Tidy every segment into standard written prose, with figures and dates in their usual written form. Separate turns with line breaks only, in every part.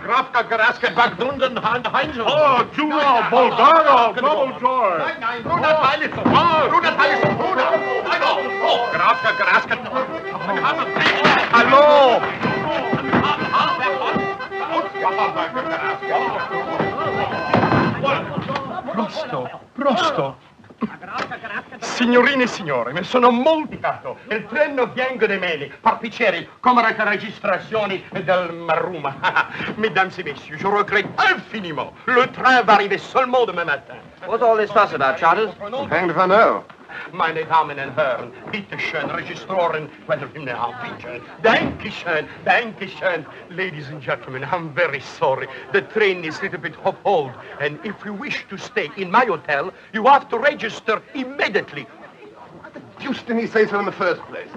Grafka Grasket Bagdunden Heinz.
Oh, Jura, Bulgara, double joy.
Nein, Bruder Teil ist Bruder. Oh, Grafka Grasket. Hallo. Prosto. Signorine e signori, mi sono molticato. Il treno viene da me, parpicieri, come le registrazioni del Maruma. Mesdames et messieurs, je regrette infiniment. Le train va arriver seulement demain matin.
What's all this fuss about, Charles?
Hanged if I know.
Meine Damen und Herren, bitte schön, Registroren, bitte. Dankeschön. Ladies and gentlemen, I'm very sorry. The train is a little bit off-hold, and if you wish to stay in my hotel, you have to register immediately.
Why the deuce didn't he say so in the first place?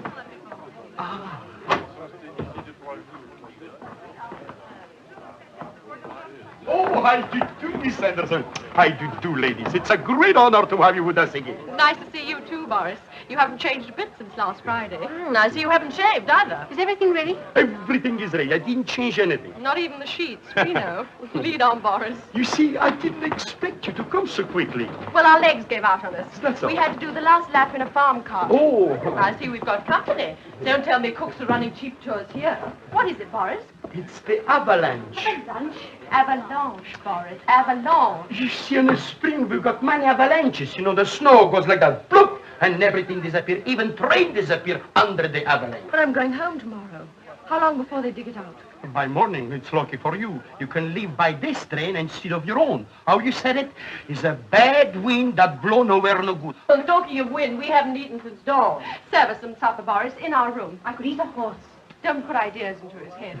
Oh, how do you do, Miss Anderson? How do you do, ladies? It's a great honor to have you with us again.
Nice to see you too, Boris. You haven't changed a bit since last Friday.
I see you haven't shaved either.
Is everything ready?
Everything is ready. I didn't change anything.
Not even the sheets. We know. Lead on, Boris.
You see, I didn't expect you to come so quickly.
Well, our legs gave out on us.
That's all.
We had to do the last lap in a farm car.
Oh.
I see we've got company. Don't tell me cooks are running cheap tours here. What is it, Boris?
It's the avalanche.
Avalanche? Avalanche, Boris. Avalanche.
You see, in the spring, we've got many avalanches. You know, the snow goes like that, bloop, and everything disappears. Even train disappear under the avalanche.
But I'm going home tomorrow. How long before they dig it out?
By morning, it's lucky for you. You can leave by this train instead of your own. How you said it? It's a bad wind that blow nowhere no good.
Well, talking of wind, we haven't eaten since dawn.
Serve us some supper, Boris, in our room.
I could eat a horse.
Don't put ideas into his head.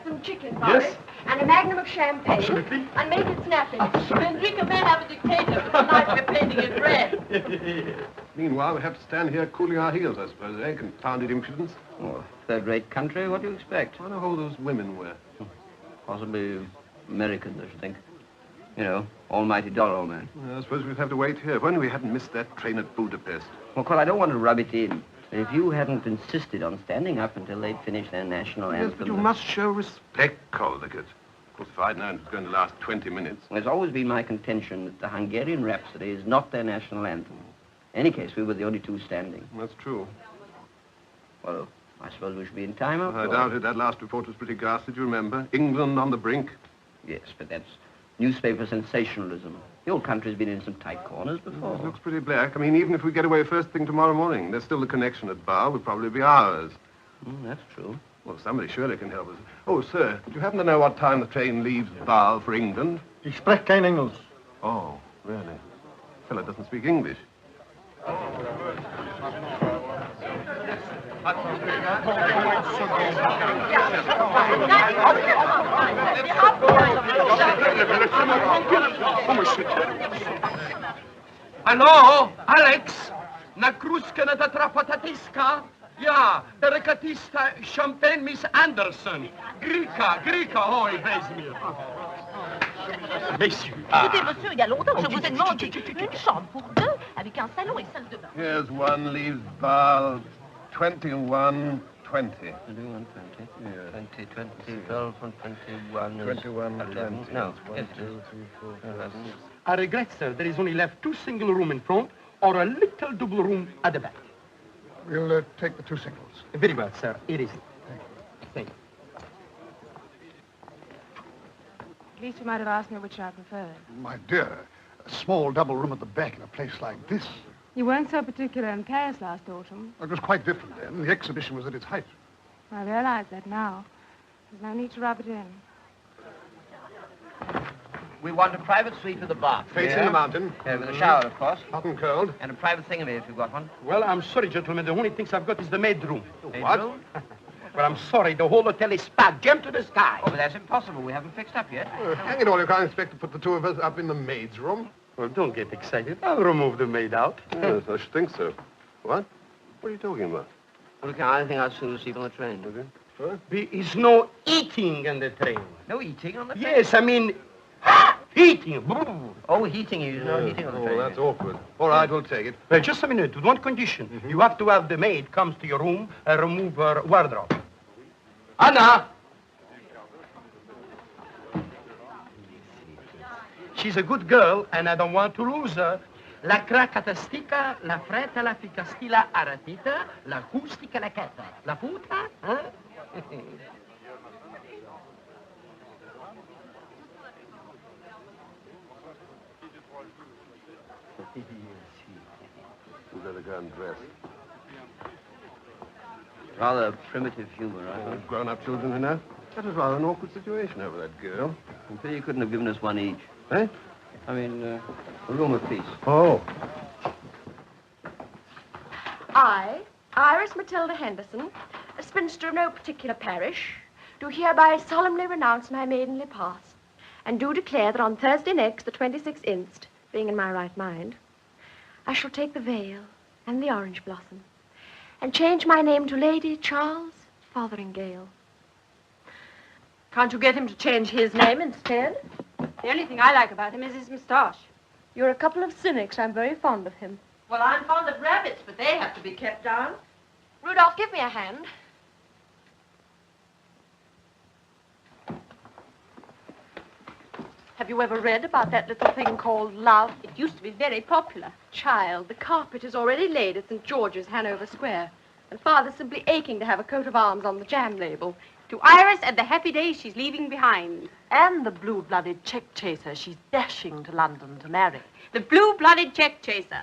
Some chicken,
Yes?
Boris. And a magnum of champagne.
Absolutely.
And make it snappy.
Enrica may have a dictator, but tonight we're painting it red.
Meanwhile, we have to stand here cooling our heels, I suppose, eh? Confounded impudence.
Oh, third-rate country, what do you expect?
I wonder who those women were.
Possibly Americans, I should think. You know, almighty dollar old man.
Well, I suppose we'd have to wait here. If only we hadn't missed that train at Budapest.
Well, Cole, I don't want to rub it in. But if you hadn't insisted on standing up until they'd finished their national anthem...
Yes, but you must show respect, Caldicott. Of course, if I'd known it was going to last 20 minutes.
Well, it's always been my contention that the Hungarian Rhapsody is not their national anthem. In any case, we were the only two standing.
That's true.
Well, I suppose we should be in time, after
I
all.
doubt it. That last report was pretty ghastly, do you remember? England on the brink.
Yes, but that's newspaper sensationalism. The old country's been in some tight corners before.
It looks pretty black. I mean, even if we get away first thing tomorrow morning, there's still the connection at Bar. Would probably be ours.
That's true.
Well, somebody surely can help us. Oh, sir, do you happen to know what time the train leaves Bar for England?
Ich spreche kein Englisch.
Oh, really? Fellow doesn't speak English.
Hallo, Alex? Na kruske na tatrapatatiska? Ja, der rekatista Champagne Miss Anderson. Grika, oj, vezmi. Messieurs.
Écoutez, monsieur, il y a longtemps que je vous ai demandé une chambre pour deux, avec un salon et salle de bain.
Here's one leaves Bar 21:20.
21, 20,
Yeah.
20, 20, 12, 21,
21,
11,
20.
no,
1, 2, 3, 4, 5, 6.
I regret, sir, there is only left 2 single room in front or a little double room at the back.
We'll take the 2 singles.
Very well, sir. It is. Thank you.
At least you might have asked me which I preferred.
My dear, a small double room at the back in a place like this.
You weren't so particular in Paris last autumn.
It was quite different then. The exhibition was at its height.
I realize that now. There's no need to rub it in.
We want a private suite with a bath.
Facing the mountain.
With a shower, of course.
Hot and cold.
And a private thingamy if you've got one.
Well, I'm sorry, gentlemen. The only things I've got is the maid room.
What?
Room?
Well, I'm sorry. The whole hotel is packed. Jump to the sky.
Oh, but that's impossible. We haven't fixed up yet.
Hang it all, you can't expect to put the 2 of us up in the maid's room.
Well, don't get excited. I'll remove the maid out.
Yes, I should think so. What? What are you talking about?
Well, I think I'll soon sleep on the train.
Okay. What?
There is no eating on the train.
No eating on the train?
Yes, I mean, eating.
Oh, heating. There's no heating on the train.
Oh, that's awkward. All right, we'll take it.
Well, just a minute. With one condition. You have to have the maid comes to your room and remove her wardrobe. Anna! She's a good girl, and I don't want to lose her. La cracatastica, la fretta, la ficastilla aratita, la acustica, la cata. La puta, huh?
We've got to go and dress.
Rather primitive humor, I thought.
Grown-up children, you know. That was rather an awkward situation over that girl.
I'm sure you couldn't have given us one each.
Eh?
I mean, a room apiece.
Oh.
I, Iris Matilda Henderson, a spinster of no particular parish, do hereby solemnly renounce my maidenly past, and do declare that on Thursday next, the 26th inst., being in my right mind, I shall take the veil and the orange blossom, and change my name to Lady Charles Fotheringale.
Can't you get him to change his name instead? The only thing I like about him is his moustache.
You're a couple of cynics. I'm very fond of him.
Well, I'm fond of rabbits, but they have to be kept down.
Rudolph, give me a hand.
Have you ever read about that little thing called love? It used to be very popular.
Child, the carpet is already laid at St. George's, Hanover Square, and Father's simply aching to have a coat of arms on the jam label.
To Iris and the happy days she's leaving behind. And the blue-blooded check chaser she's dashing to London to marry. The blue-blooded check chaser.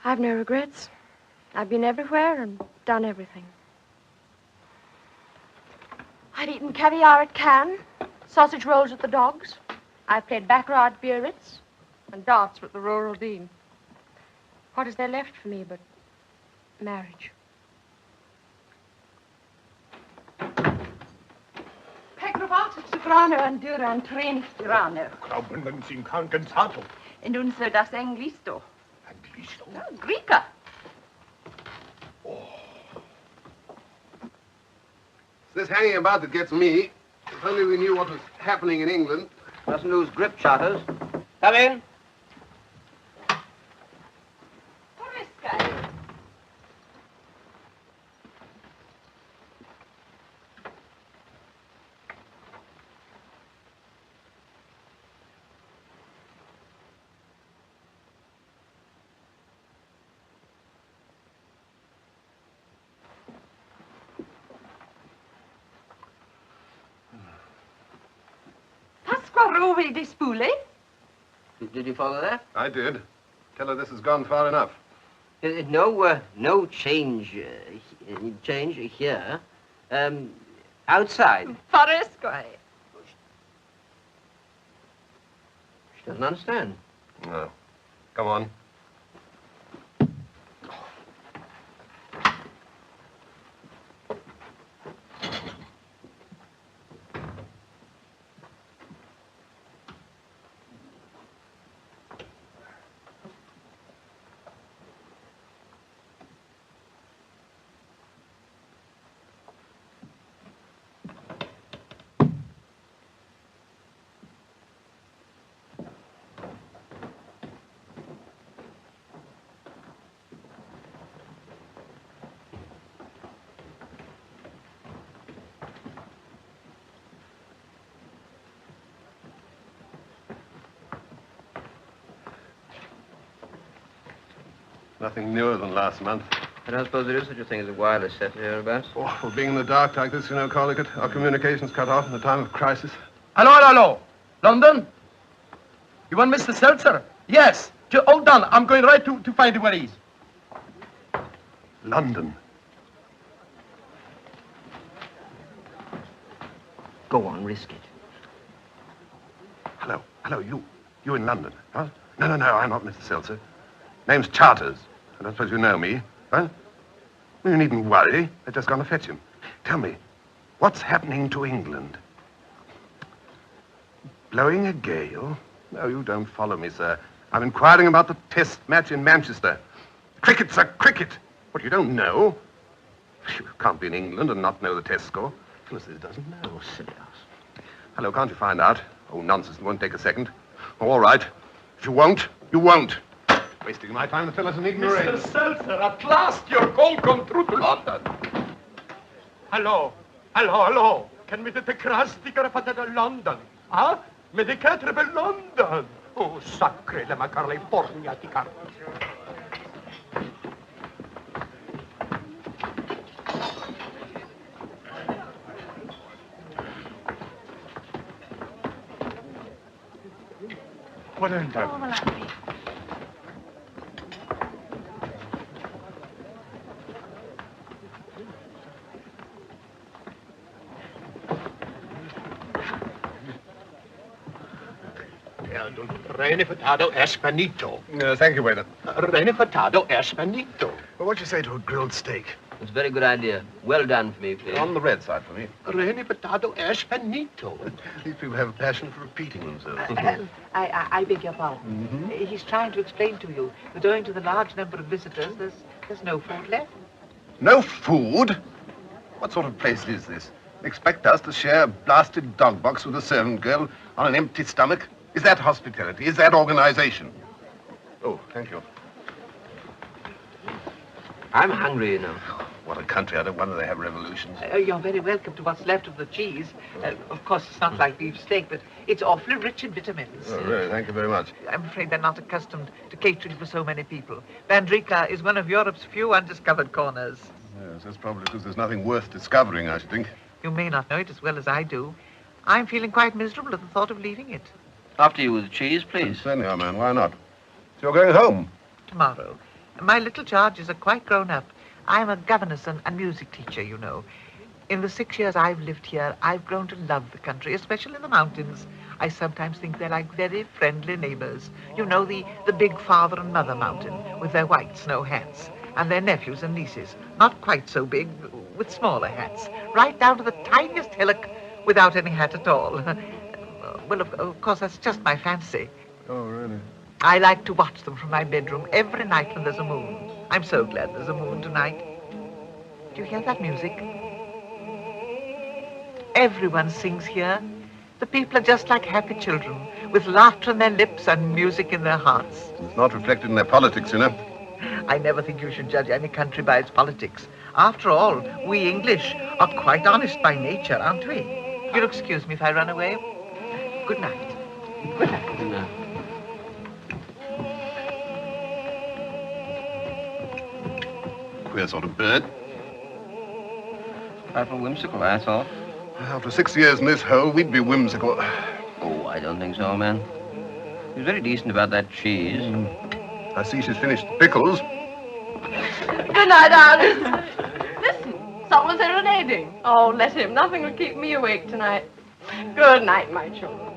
I've no regrets. I've been everywhere and done everything. I've eaten caviar at Cannes, sausage rolls at the Dogs. I've played baccarat at Biarritz and darts with the Rural Dean. What is there left for me but marriage?
Pegrovato, soprano, andura, and treni stirano.
Graubenden sin cansato.
Und unser das Anglisto.
Anglisto.
Oh, Greeka.
It's this hanging about that gets me. If only we knew what was happening in England.
Mustn't lose grip, Charters. Come in.
Pasquarove di Spule.
Did you follow that?
I did. Tell her this has gone far enough.
No change here. Outside.
Faresque.
She doesn't understand.
No. Come on. Nothing newer than last month.
I don't suppose there is such a thing as a wireless set hereabouts.
Oh, well, being in the dark like this, you know, Collicut, our communications cut off in the time of crisis.
Hello, hello, hello. London? You want Mr. Seltzer? Yes. Hold on. I'm going right to find where he is.
London.
Go on, risk it.
Hello, you in London, huh? No, I'm not Mr. Seltzer. Name's Charters. I don't suppose you know me, huh? You needn't worry. I've just gone to fetch him. Tell me, what's happening to England? Blowing a gale? No, you don't follow me, sir. I'm inquiring about the test match in Manchester. Cricket, sir, cricket. What, you don't know? You can't be in England and not know the test score. Phyllis doesn't know.
Oh, silly ass.
Hello, can't you find out? Oh, nonsense, it won't take a second. Oh, all right. If you won't, you won't. Wasting my time to tell us an ignorant.
Mr. Seltzer, at last your call come through to London. Hello. Can we get the crastica fatata London? Huh? Me de quatre per London. Oh, sacre la California ti caro. Volenta. Rene Furtado Espanito.
Thank you, waiter.
Rene Furtado Espanito.
Well, what do you say to a grilled steak?
It's a very good idea. Well done for me, please.
On the red side for me.
Rene Furtado Espanito.
These people have a passion for repeating themselves.
I beg your pardon. He's trying to explain to you that owing to the large number of visitors, there's no food left.
No food? What sort of place is this? Expect us to share a blasted dog box with a servant girl on an empty stomach? Is that hospitality? Is that organization? Oh, thank you.
I'm hungry, you know.
What a country. I don't wonder they have revolutions.
You're very welcome to what's left of the cheese. Of course, it's not like beef steak, but it's awfully rich in vitamins.
Oh, really? Thank you very much.
I'm afraid they're not accustomed to catering for so many people. Vandrika is one of Europe's few undiscovered corners.
Yes, that's probably because there's nothing worth discovering, I should think.
You may not know it as well as I do. I'm feeling quite miserable at the thought of leaving it.
After you with the cheese, please.
Certainly, our man. Why not? So you're going home?
Tomorrow. My little charges are quite grown up. I'm a governess and music teacher, you know. In the 6 years I've lived here, I've grown to love the country, especially the mountains. I sometimes think they're like very friendly neighbors. You know, the big father and mother mountain with their white snow hats, and their nephews and nieces, not quite so big, with smaller hats, right down to the tiniest hillock without any hat at all. Well, of course, that's just my fancy.
Oh, really?
I like to watch them from my bedroom every night when there's a moon. I'm so glad there's a moon tonight. Do you hear that music? Everyone sings here. The people are just like happy children, with laughter on their lips and music in their hearts.
It's not reflected in their politics, you know.
I never think you should judge any country by its politics. After all, we English are quite honest by nature, aren't we? You'll excuse me if I run away. Good night. Good night.
Good night.
Queer sort of bird.
Trifle whimsical, that's all.
After 6 years in this hole, we'd be whimsical.
Oh, I don't think so, man. He was very decent about that cheese.
I see she's finished the pickles.
Good night, Alice. Listen, someone's serenading. Oh, let him. Nothing will keep me awake tonight. Good night, my children.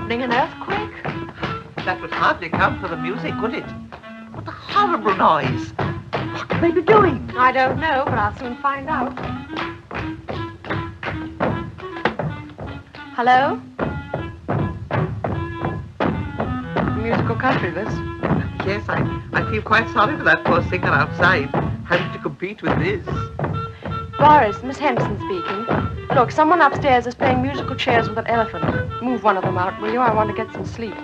threatening an earthquake.
That would hardly account for the music, would it? What a horrible noise. What can they be doing?
I don't know, but I'll soon find out. Hello? Musical country, this.
Yes, I feel quite sorry for that poor singer outside, having to compete with this.
Boris, Miss Henderson speaking. Look, someone upstairs is playing musical chairs with an elephant. Move one of them out, will you? I want to get some sleep.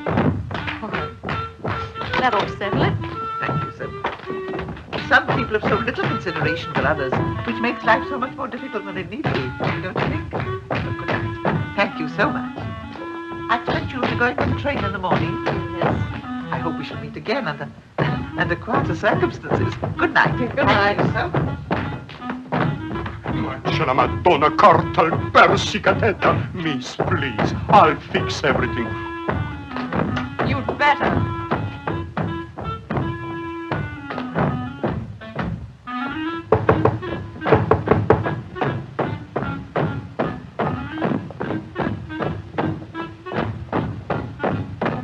That ought to settle it.
Thank you so much. Some people have so little consideration for others, which makes life so much more difficult than it need be, don't you think? Oh, good night. Thank you so much. I expect you'll be going on the train in the morning.
Yes.
I hope we shall meet again under quieter circumstances. Good night.
Good night.
Thank you so much.
C'è la Madonna corta il persicatetta. Miss, please, I'll fix everything.
You'd better.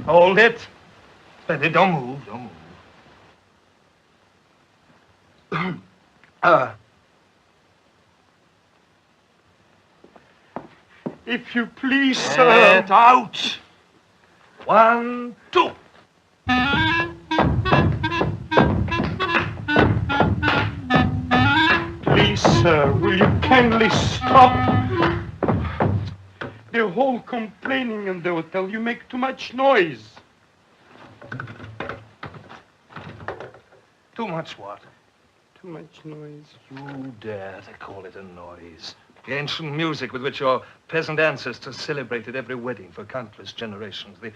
Hold it. Steady, don't move, don't move.
If you please, sir.
Get out. 1, 2.
Please, sir, will you kindly stop? They're all complaining in the hotel. You make too much noise.
Too much what?
Too much noise.
You dare to call it a noise. The ancient music with which your peasant ancestors celebrated every wedding for countless generations. The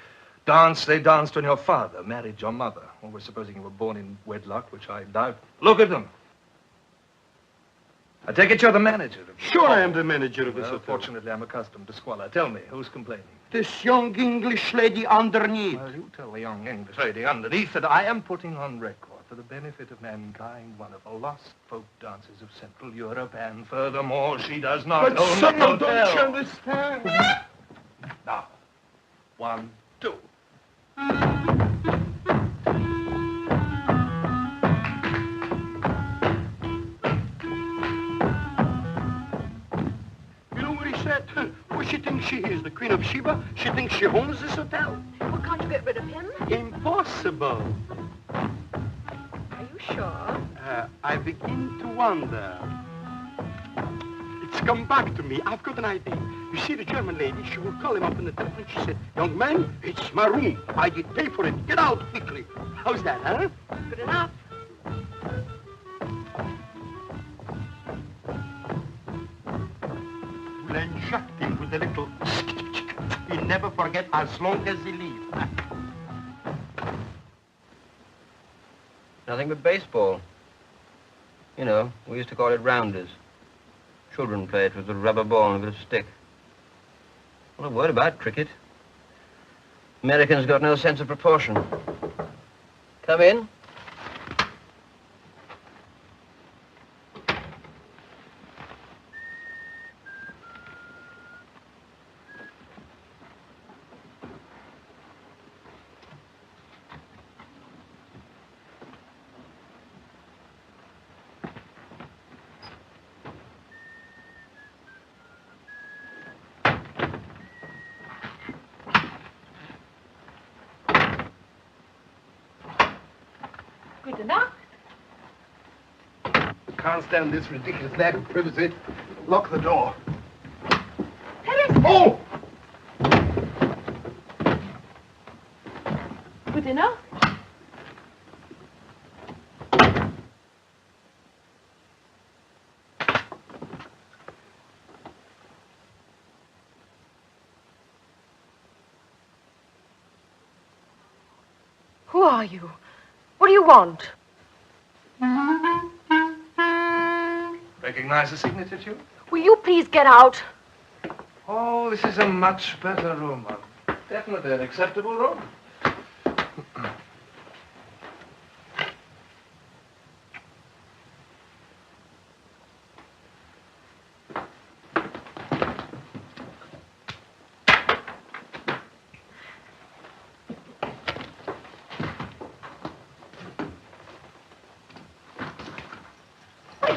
dance they danced when your father married your mother. Always supposing you were born in wedlock, which I doubt. Look at them. I take it you're the manager of this.
Sure, I am the manager of this
Well,
hotel.
fortunately, I'm accustomed to squalor. Tell me, who's complaining?
This young English lady underneath.
Well, you tell the young English lady underneath that I am putting on record for the benefit of mankind one of the lost folk dances of Central Europe, and furthermore, she does not
But,
own
sir,
the
don't
hotel.
you understand?
Now, 1, 2.
You know what he said? Who she thinks she is? The Queen of Sheba? She thinks she owns this hotel?
Well, can't you get rid of him?
Impossible.
Are you sure?
I begin to wonder. It's come back to me. I've got an idea. You see the German lady, she will call him up on the telephone. She said, young man, it's my room. I did pay for it. Get out quickly. How's that, huh?
Good enough.
We'll inject him with a little... He'll never forget as long as he lives.
Nothing but baseball. You know, we used to call it rounders. Children play it with a rubber ball and a bit of stick. Not a word about cricket. Americans got no sense of proportion. Come in.
Good enough.
Can't stand this ridiculous lack of privacy. Lock the door.
Harris!
Oh!
Good enough. Who are you? What do you want?
Recognize the signature tune?
Will you please get out?
Oh, this is a much better room. Definitely an acceptable room.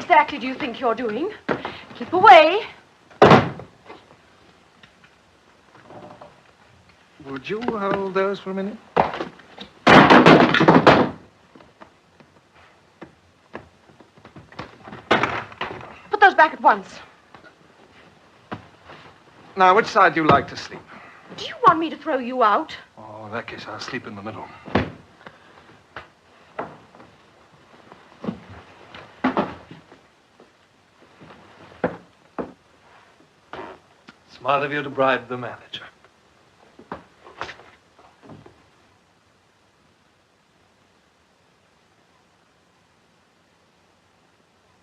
exactly do you think you're doing? Keep away.
Would you hold those for a minute?
Put those back at once.
Now, which side do you like to sleep?
Do you want me to throw you out?
Oh, in that case, I'll sleep in the middle. Smart of you to bribe the manager.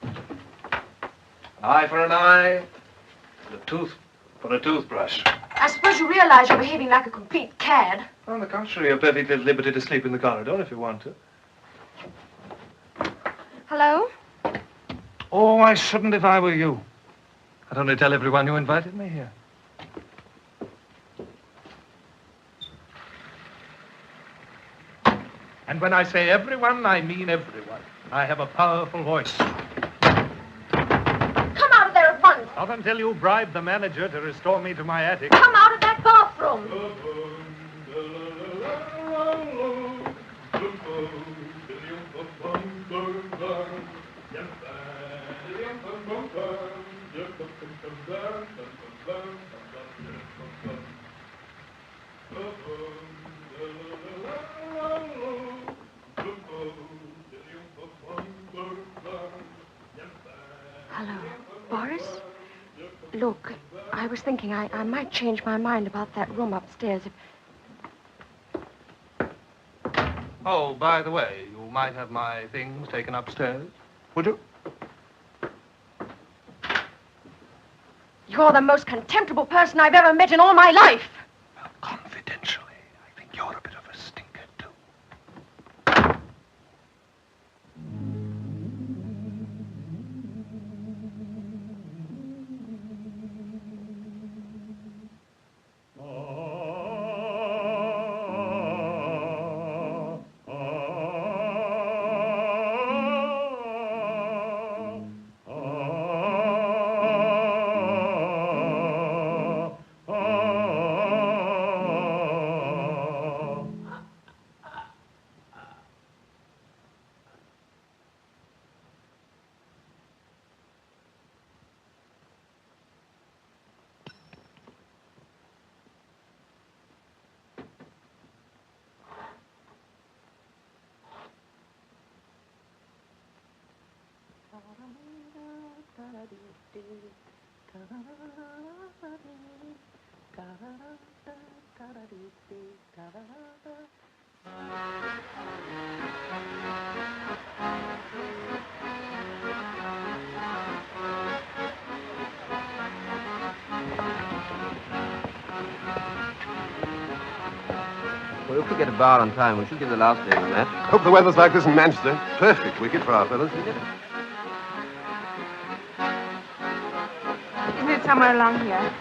An eye for an eye, and a tooth for a toothbrush.
I suppose you realize you're behaving like a complete cad.
On the contrary, you're perfectly at liberty to sleep in the corridor if you want to.
Hello?
Oh, I shouldn't if I were you. I'd only tell everyone you invited me here. And when I say everyone, I mean everyone. I have a powerful voice.
Come out of there at once.
Not until you bribe the manager to restore me to my attic.
Come out of that bathroom. Hello, Boris? Look, I was thinking I might change my mind about that room upstairs if...
Oh, by the way, you might have my things taken upstairs. Would you?
You're the most contemptible person I've ever met in all my life.
Well, confidentially, I think you're a bit of a stinker, too.
Well, if we get a bar on time, we should give the last day of the match.
Hope the weather's like this in Manchester. Perfect wicket for our fellows.
Isn't it somewhere along here?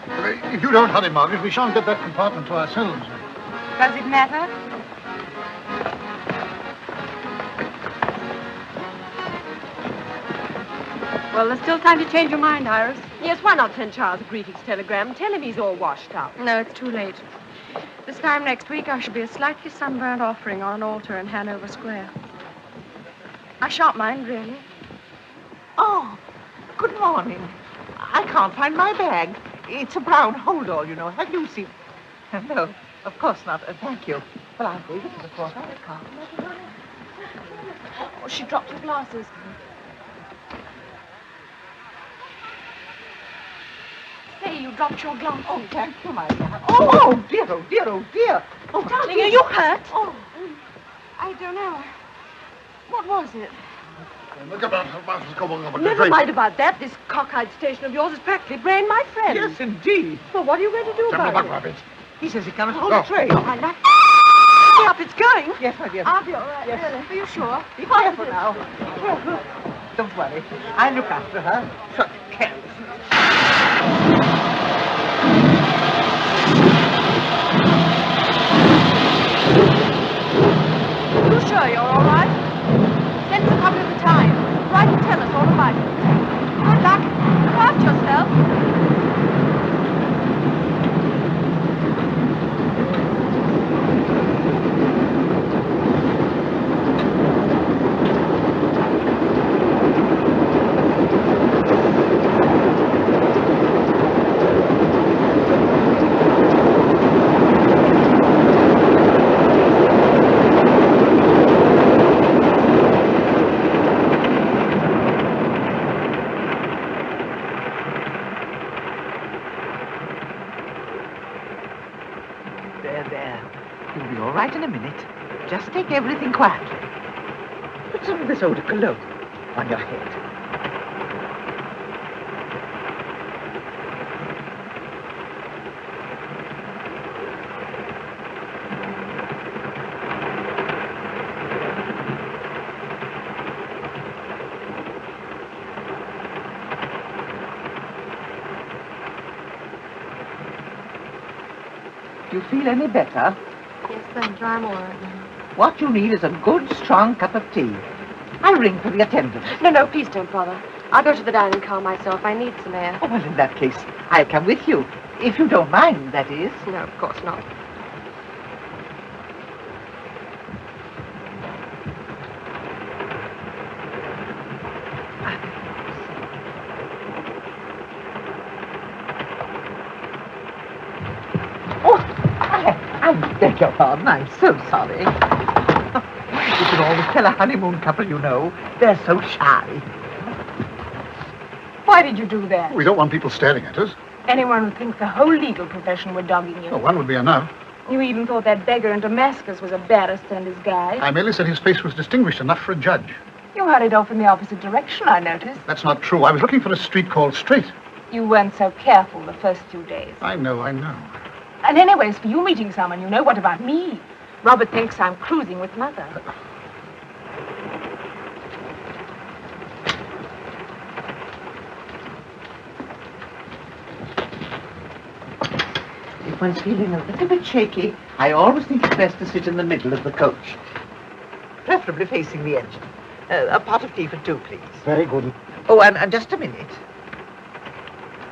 If you don't hurry, Margaret, we shan't get that compartment to ourselves.
Does it matter? Well, there's still time to change your mind, Iris.
Yes, why not send Charles a greetings telegram? Tell him he's all washed up.
No, it's too late. This time next week, I shall be a slightly sunburned offering on an altar in Hanover Square. I shan't mind, really.
Oh, good morning. I can't find my bag. It's a brown hold-all, you know. Have you seen... No, of course not. Thank you. Well, I'll leave it to the porter. I can't.
Oh, she dropped her glasses. Say, you dropped your glasses.
Oh, thank you, my dear. Oh, dear, oh, dear, oh, dear. Oh,
Darling, are you hurt?
Oh,
I don't know.
What was it?
Never
Never mind about that. This cockeyed station of yours is practically brain my friend.
yes, indeed.
Well, what are you going to do about it?
He says he cannot hold a tray.
I like... Hurry up, it's going.
Yes, my dear.
I'll be all right,
Yes.
really. Are you sure?
Be careful now. Careful. Don't worry. I'll look after her. Such carelessness.
You sure you're all right? Send us a copy of the Times. Write and tell us all about it.
There. You'll be all right in a minute. Just take everything quietly. Put some of this eau de cologne on your head. Do you feel any better?
Yes, thank you. I'm all right now.
What you need is a good, strong cup of tea. I'll ring for the attendant.
No, please don't bother. I'll go to the dining car myself. I need some air.
Oh, well, in that case, I'll come with you. If you don't mind, that is.
No, of course not.
I beg your pardon. I'm so sorry. You can always tell a honeymoon couple, you know. They're so shy.
Why did you do that?
We don't want people staring at us.
Anyone would think the whole legal profession were dogging you.
Oh, one would be enough.
You even thought that beggar in Damascus was a barrister and his guy.
I merely said his face was distinguished enough for a judge.
You hurried off in the opposite direction, I noticed.
That's not true. I was looking for a street called Straight.
You weren't so careful the first few days.
I know.
And anyways, for you meeting someone, you know, what about me? Robert thinks I'm cruising with Mother.
If one's feeling a little bit shaky, I always think it's best to sit in the middle of the coach. Preferably facing the engine. A pot of tea for two, please.
Very good.
Oh, and just a minute.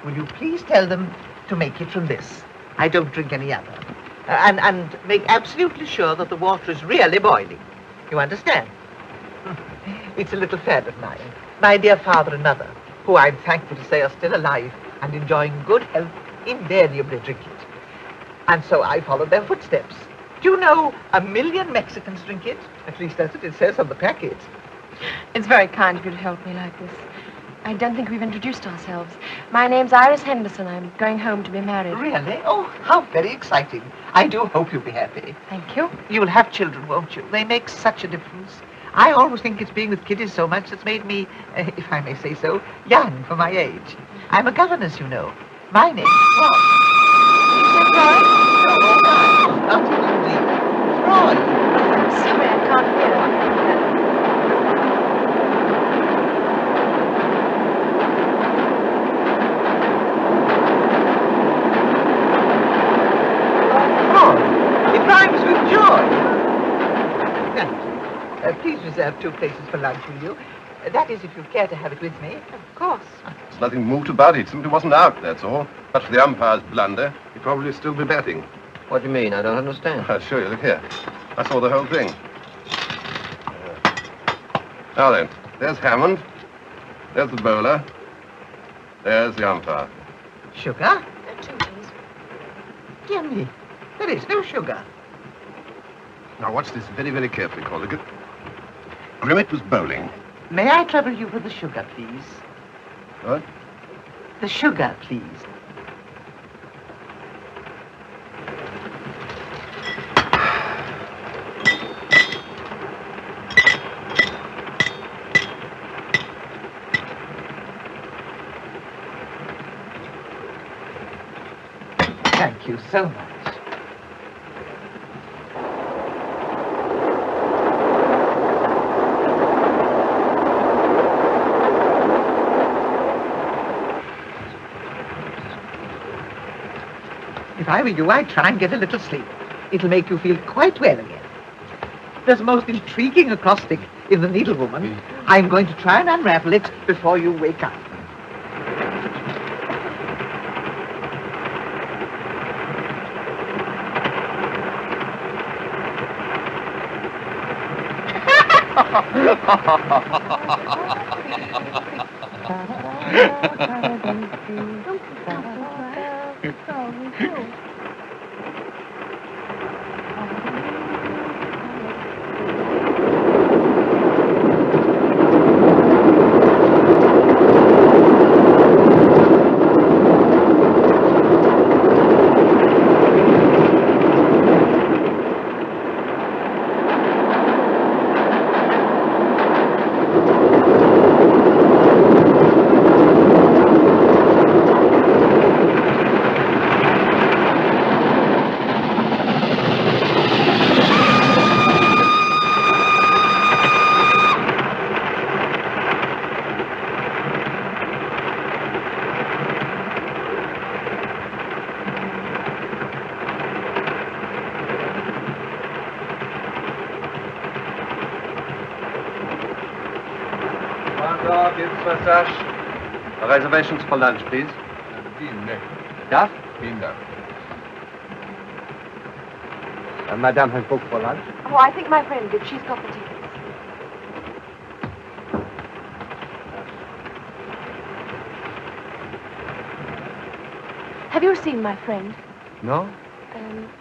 Will you please tell them to make it from this? I don't drink any other. And make absolutely sure that the water is really boiling. You understand? It's a little fad of mine. My dear father and mother, who I'm thankful to say are still alive and enjoying good health, invariably drink it. And so I followed their footsteps. Do you know 1 million Mexicans drink it? At least that's what it says on the packet.
It's very kind of you to help me like this. I don't think we've introduced ourselves. My name's Iris Henderson. I'm going home to be married.
Really? Oh, how very exciting. I do hope you'll be happy.
Thank you.
You'll have children, won't you? They make such a difference. I always think it's being with kiddies so much that's made me, if I may say so, young for my age. I'm a governess, you know. My name's Roy.
You said Roy?
No, not even Lee. Roy.
I'm sorry, I can't hear.
It rhymes with joy. Thank you. Please reserve 2 places for lunch, will you? That is, if you care to have it with me.
Of course.
There's nothing moved about it. Simply wasn't out, that's all. But for the umpire's blunder, he'd probably still be batting.
What do you mean? I don't understand.
I'll show you. Look here. I saw the whole thing. Now then, there's Hammond. There's the bowler. There's the umpire.
Sugar?
2, please.
Dear me, there is no sugar.
Now watch this very, very carefully, Colligan. Grimmett was bowling.
May I trouble you for the sugar, please?
What?
The sugar, please. Thank you so much. If I were you, I'd try and get a little sleep. It'll make you feel quite well again. There's a most intriguing acrostic in The Needlewoman. I'm going to try and unravel it before you wake up.
massage. Reservations for lunch, please. Yeah? Madame has booked for lunch.
Oh, I think my friend did. She's got the tickets. Have you seen my friend?
No?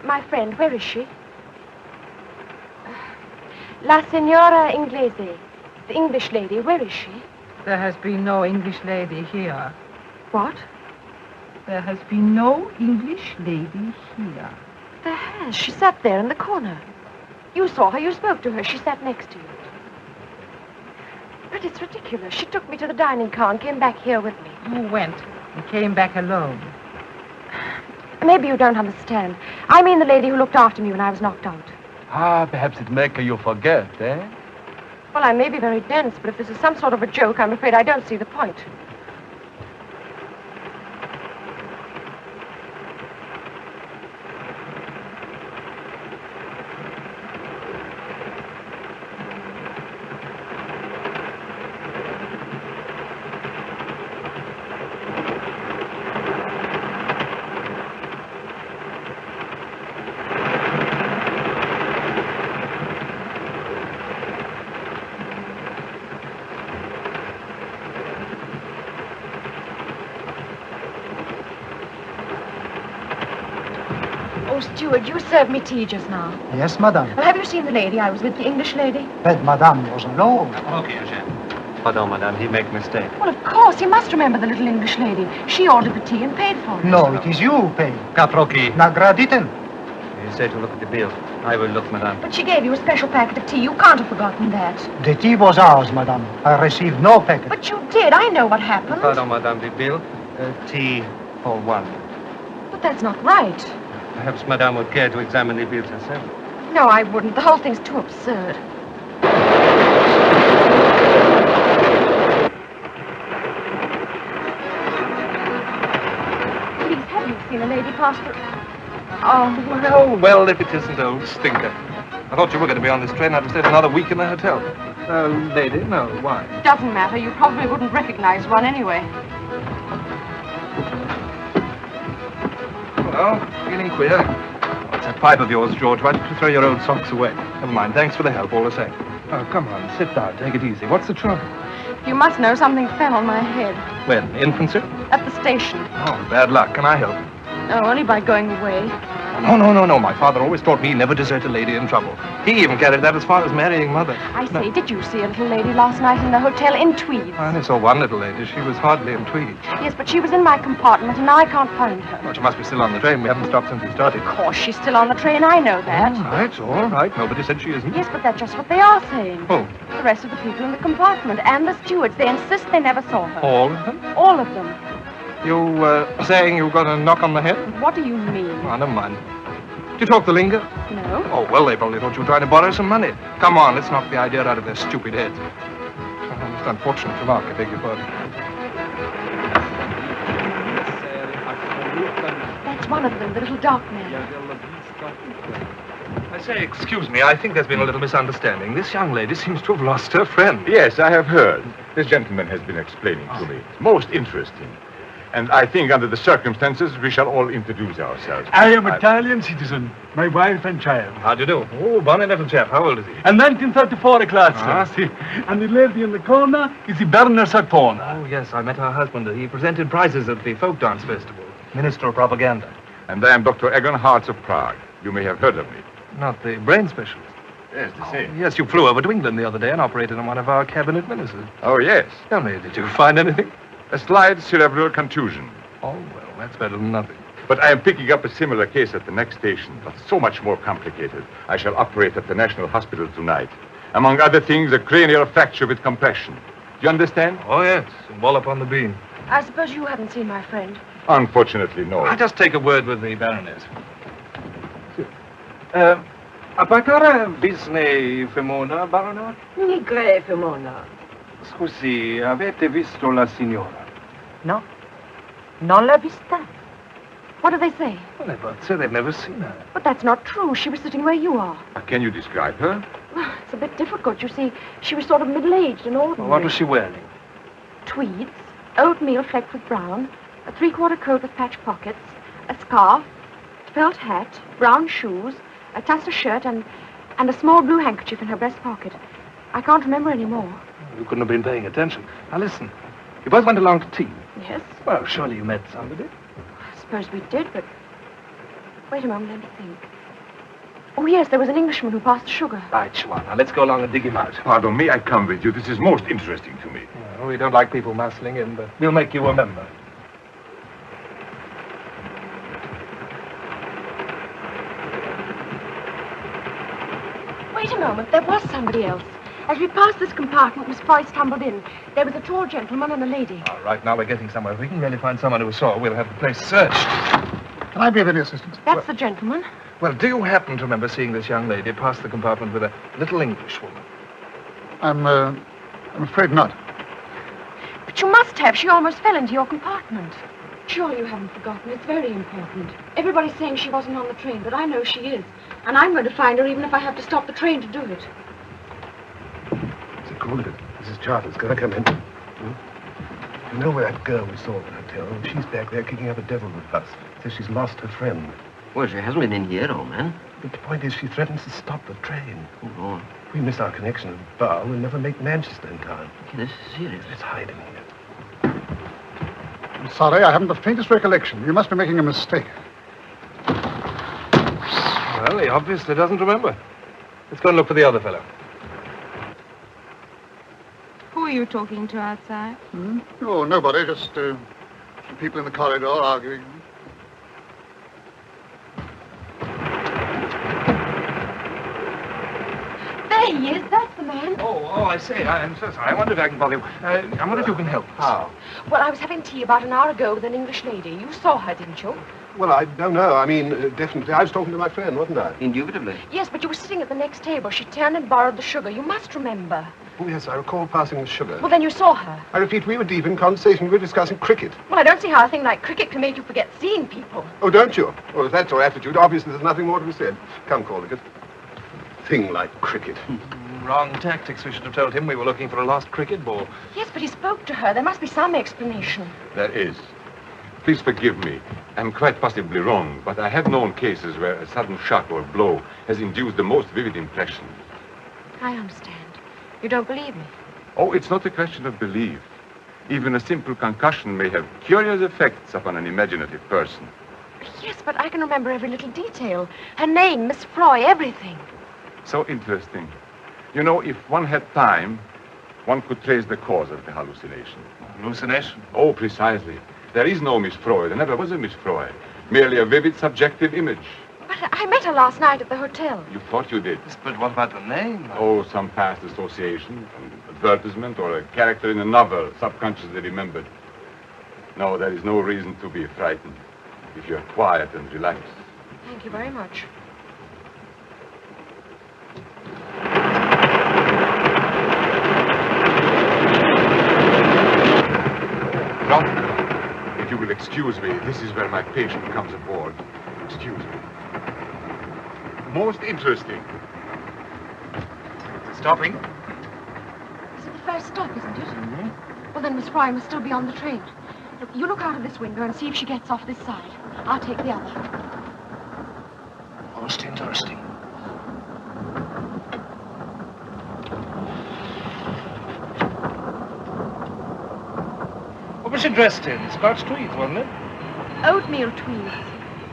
My friend, where is she? La Signora Inglese. The English lady, where is she?
There has been no English lady here.
What?
There has been no English lady here.
There has. She sat there in the corner. You saw her. You spoke to her. She sat next to you. But it's ridiculous. She took me to the dining car and came back here with me.
You went and came back alone.
Maybe you don't understand. I mean the lady who looked after me when I was knocked out.
Ah, perhaps it make you forget, eh?
Well, I may be very dense, but if this is some sort of a joke, I'm afraid I don't see the point. Steward, you served me tea just now.
Yes, madame.
Well, have you seen the lady? I was with the English lady.
But madame was alone.
Okay, Eugène. Pardon, madame, he make mistake.
Well, of course, you must remember the little English lady. She ordered the tea and paid for it.
No, it is you who pay.
Caproki.
Na graditen.
You say to look at the bill. I will look, madame.
But she gave you a special packet of tea. You can't have forgotten that.
The tea was ours, madame. I received no packet.
But you did. I know what happened.
Pardon, madame, the bill. Tea for one.
But that's not right.
Perhaps madame would care to examine the bills herself.
No, I wouldn't. The whole thing's too absurd. Please, have you seen a lady pass through? Oh,
Well, if it isn't old Stinker. I thought you were going to be on this train. I'd have stayed another week in the hotel. Lady? No, why?
doesn't matter. You probably wouldn't recognize one anyway.
Well, feeling queer. What's that pipe of yours, George? Why don't you throw your old socks away? Never mind. Thanks for the help, all the same. Oh, come on. Sit down. Take it easy. What's the trouble?
You must know something fell on my head.
When? Infancy?
At the station.
Oh, bad luck. Can I help?
Oh, only by going away.
No. My father always taught me never desert a lady in trouble. He even carried that as far as marrying mother.
I say, did you see a little lady last night in the hotel in tweeds?
I only saw one little lady. She was hardly in tweeds.
Yes, but she was in my compartment, and now I can't find her.
Well, she must be still on the train. We haven't stopped since we started.
Of course, she's still on the train. I know that.
All right. Nobody said she isn't.
Yes, but that's just what they are saying.
Oh.
The rest of the people in the compartment and the stewards, they insist they never saw her.
All of them?
All of them.
You, saying you got a knock on the head?
What do you mean?
Oh, never mind. Do you talk the lingo?
No.
Oh, well, they probably thought you were trying to borrow some money. Come on, let's knock the idea out of their stupid heads. Most unfortunate remark, I beg your pardon.
That's one of them, the little dark man.
I say, excuse me, I think there's been a little misunderstanding. This young lady seems to have lost her friend.
Yes, I have heard. This gentleman has been explaining to me. Most interesting. And I think under the circumstances, we shall all introduce ourselves.
I am Italian citizen. My wife and child.
How do you do? Oh, bonny little chap. How old is he?
And 1934 class,
Ah.
sir. And the lady in the corner is the Baroness Sartona.
Oh, yes, I met her husband. He presented prizes at the folk dance festival. Minister of Propaganda.
And I am Dr. Egon Hartz of Prague. You may have heard of me.
Not the brain specialist.
Yes, the same.
Yes, you flew over to England the other day and operated on one of our cabinet ministers.
Oh, yes.
Tell me, did you find anything?
A slight cerebral contusion.
Oh, well, that's better than nothing.
But I am picking up a similar case at the next station, but so much more complicated. I shall operate at the National Hospital tonight. Among other things, a cranial fracture with compression. Do you understand?
Oh, yes, and wallop on the beam.
I suppose you haven't seen my friend.
Unfortunately, no.
I'll just take a word with the Baroness.
Appacare Bisney Femona, Baroness?
Nigre Femona.
Scusi, avete visto la signora?
No. Non l'ho vista.
What do they say?
Well, they both say they've never seen her.
But that's not true. She was sitting where you are.
Can you describe her?
Well, it's a bit difficult. You see, she was sort of middle-aged and ordinary.
Well, what was she wearing?
tweeds, oatmeal flecked with brown, a three-quarter coat with patch pockets, a scarf, felt hat, brown shoes, a tassel shirt, and a small blue handkerchief in her breast pocket. I can't remember any more.
You couldn't have been paying attention. Now listen, you both went along to tea.
Yes?
Well, surely you met somebody.
I suppose we did, but... Wait a moment, let me think. Oh, yes, there was an Englishman who passed the sugar.
Right, Schwan. Now let's go along and dig him out.
Pardon, may I come with you? This is most interesting to me.
Well, we don't like people muscling in, but we'll make you a member.
Wait a moment, there was somebody else. As we passed this compartment, Miss Fry stumbled in. There was a tall gentleman and a lady.
All right, now we're getting somewhere. If we can really find someone who saw, we'll have the place searched.
Can I be of any assistance?
That's the gentleman.
Well, do you happen to remember seeing this young lady pass the compartment with a little English woman?
I'm afraid not.
But you must have. She almost fell into your compartment. Surely you haven't forgotten. It's very important. Everybody's saying she wasn't on the train, but I know she is. And I'm going to find her even if I have to stop the train to do it.
It's a cool of it. Mrs. Charters, can I come in? You know where that girl we saw at the hotel? She's back there kicking up a devil with us. Says she's lost her friend.
Well, she hasn't been in here, old man.
But the point is, she threatens to stop the train.
Oh, go on.
If we miss our connection with Bar, we'll never make Manchester in time.
Okay, this is serious.
Let's hide in here.
I'm sorry, I haven't the faintest recollection. You must be making a mistake.
Well, he obviously doesn't remember. Let's go and look for the other fellow.
Who are you talking to outside?
Oh, nobody. Just some people in the corridor arguing.
There he is. That's the man.
Oh, I say. I'm so sorry. I wonder if I can bother you. I wonder if you can help us.
How?
Well, I was having tea about an hour ago with an English lady. You saw her, didn't you?
Well, I don't know. I mean, definitely. I was talking to my friend, wasn't I?
Indubitably.
Yes, but you were sitting at the next table. She turned and borrowed the sugar. You must remember.
Oh, yes, I recall passing the sugar.
Well, then you saw her.
I repeat, we were deep in conversation. We were discussing cricket.
Well, I don't see how a thing like cricket can make you forget seeing people.
Oh, don't you? Well, if that's your attitude, obviously there's nothing more to be said. Come, Caldergate. Thing like cricket.
Wrong tactics. We should have told him we were looking for a lost cricket ball.
Yes, but he spoke to her. There must be some explanation.
There is. Please forgive me. I'm quite possibly wrong, but I have known cases where a sudden shock or blow has induced the most vivid impression.
I understand. You don't believe me?
Oh, it's not a question of belief. Even a simple concussion may have curious effects upon an imaginative person.
Yes, but I can remember every little detail. Her name, Miss Froy, everything.
So interesting. You know, if one had time, one could trace the cause of the hallucination.
Hallucination?
Oh, precisely. There is no Miss Froy. There never was a Miss Froy. Merely a vivid subjective image.
But I met her last night at the hotel.
You thought you did.
Yes, but what about the name?
Oh, some past association, an advertisement, or a character in a novel, subconsciously remembered. No, there is no reason to be frightened if you're quiet and relaxed.
Thank you very much.
Doctor, if you will excuse me, this is where my patient comes aboard. Excuse me. Most interesting.
Stopping.
This is the first stop, isn't it? Well, then Miss Fry must still be on the train. Look, you look out of this window and see if she gets off this side. I'll take the other.
Most interesting. What was she dressed in? Scotch tweed, wasn't it?
Oatmeal tweeds.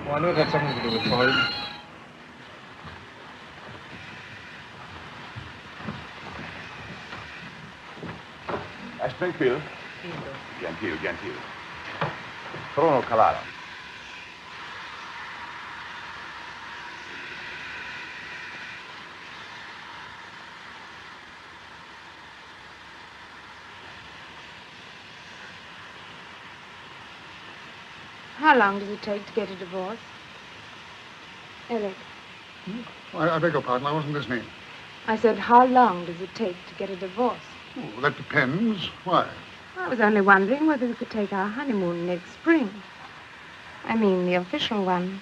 Oh, I know it had something to do with Freud.
Tranquillo. Gentil. Trono calaro.
How long does it take to get a divorce? Eric,
I beg your pardon, I wasn't listening.
I said, how long does it take to get a divorce?
Oh, that depends. Why?
I was only wondering whether we could take our honeymoon next spring. I mean, the official one.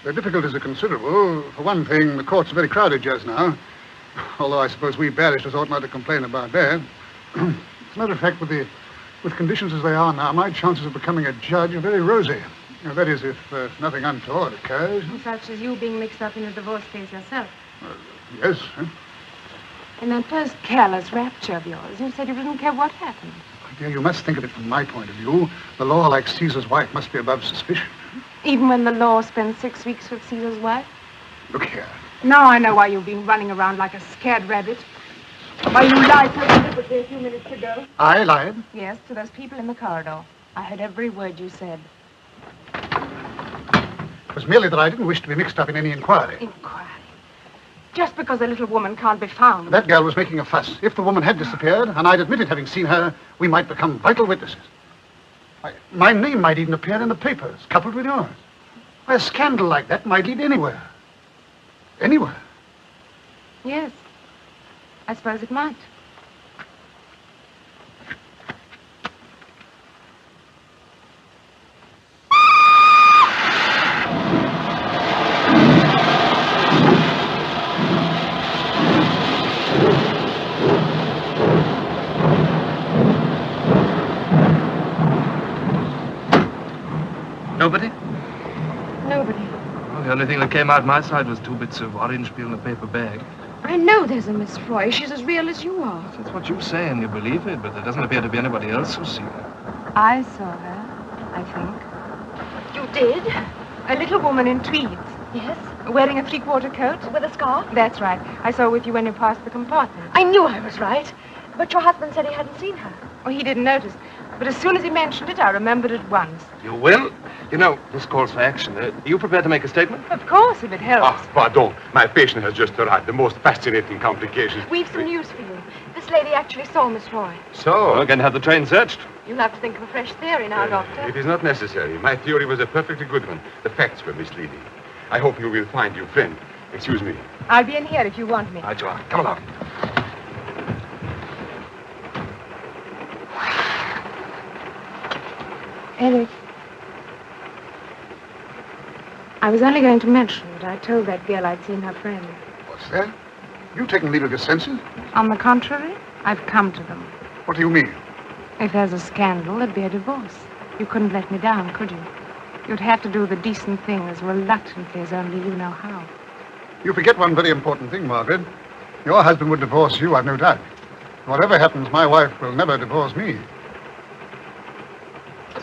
The difficulties are considerable. For one thing, the courts are very crowded just now. Although I suppose we barristers ought not to complain about that. As a matter of fact, with the With conditions as they are now, my chances of becoming a judge are very rosy. That is, if nothing untoward occurs.
Such as you being mixed up in a divorce case yourself.
Yes.
In that first careless rapture of yours, you said you didn't care what happened.
My dear, you must think of it from my point of view. The law, like Caesar's wife, must be above suspicion.
Even when the law spends 6 weeks with Caesar's wife?
Look here.
Now I know why you've been running around like a scared rabbit. Why you lied so deliberately a few minutes ago.
I lied?
Yes, to those people in the corridor. I heard every word you said.
It was merely that I didn't wish to be mixed up in any inquiry.
Inquiry? Just because a little woman can't be found.
That girl was making a fuss. If the woman had disappeared, and I'd admitted having seen her, we might become vital witnesses. My name might even appear in the papers, coupled with yours. A scandal like that might lead anywhere. Anywhere.
Yes. I suppose it might.
Nobody?
Nobody.
Well, the only thing that came out my side was 2 bits of orange peel in a paper bag.
I know there's a Miss Froy. She's as real as you are.
That's what you say, and you believe it, but there doesn't appear to be anybody else who's seen her.
I saw her, I think. You did? A little woman in tweeds. Yes. Wearing a 3/4 coat.
With a scarf?
That's right. I saw her with you when you passed the compartment.
I knew I was right. But your husband said he hadn't seen her.
Oh, he didn't notice. But as soon as he mentioned it, I remembered at once.
You will? You know, this calls for action. Are you prepared to make a statement?
Of course, if it helps.
Ah, pardon. My patient has just arrived. The most fascinating complications.
We've some news for you. This lady actually saw Miss Roy.
So?
We're going to have the train searched.
You'll have to think of a fresh theory now, Doctor.
It is not necessary. My theory was a perfectly good one. The facts were misleading. I hope you will find your friend. Excuse me.
I'll be in here if you want me.
Right, Joanne. Come along.
Eric. I was only going to mention that I told that girl I'd seen her friend.
What's that? You taken leave of your senses?
On the contrary, I've come to them.
What do you mean?
If there's a scandal, there'd be a divorce. You couldn't let me down, could you? You'd have to do the decent thing as reluctantly as only you know how.
You forget one very important thing, Margaret. Your husband would divorce you, I've no doubt. Whatever happens, my wife will never divorce me.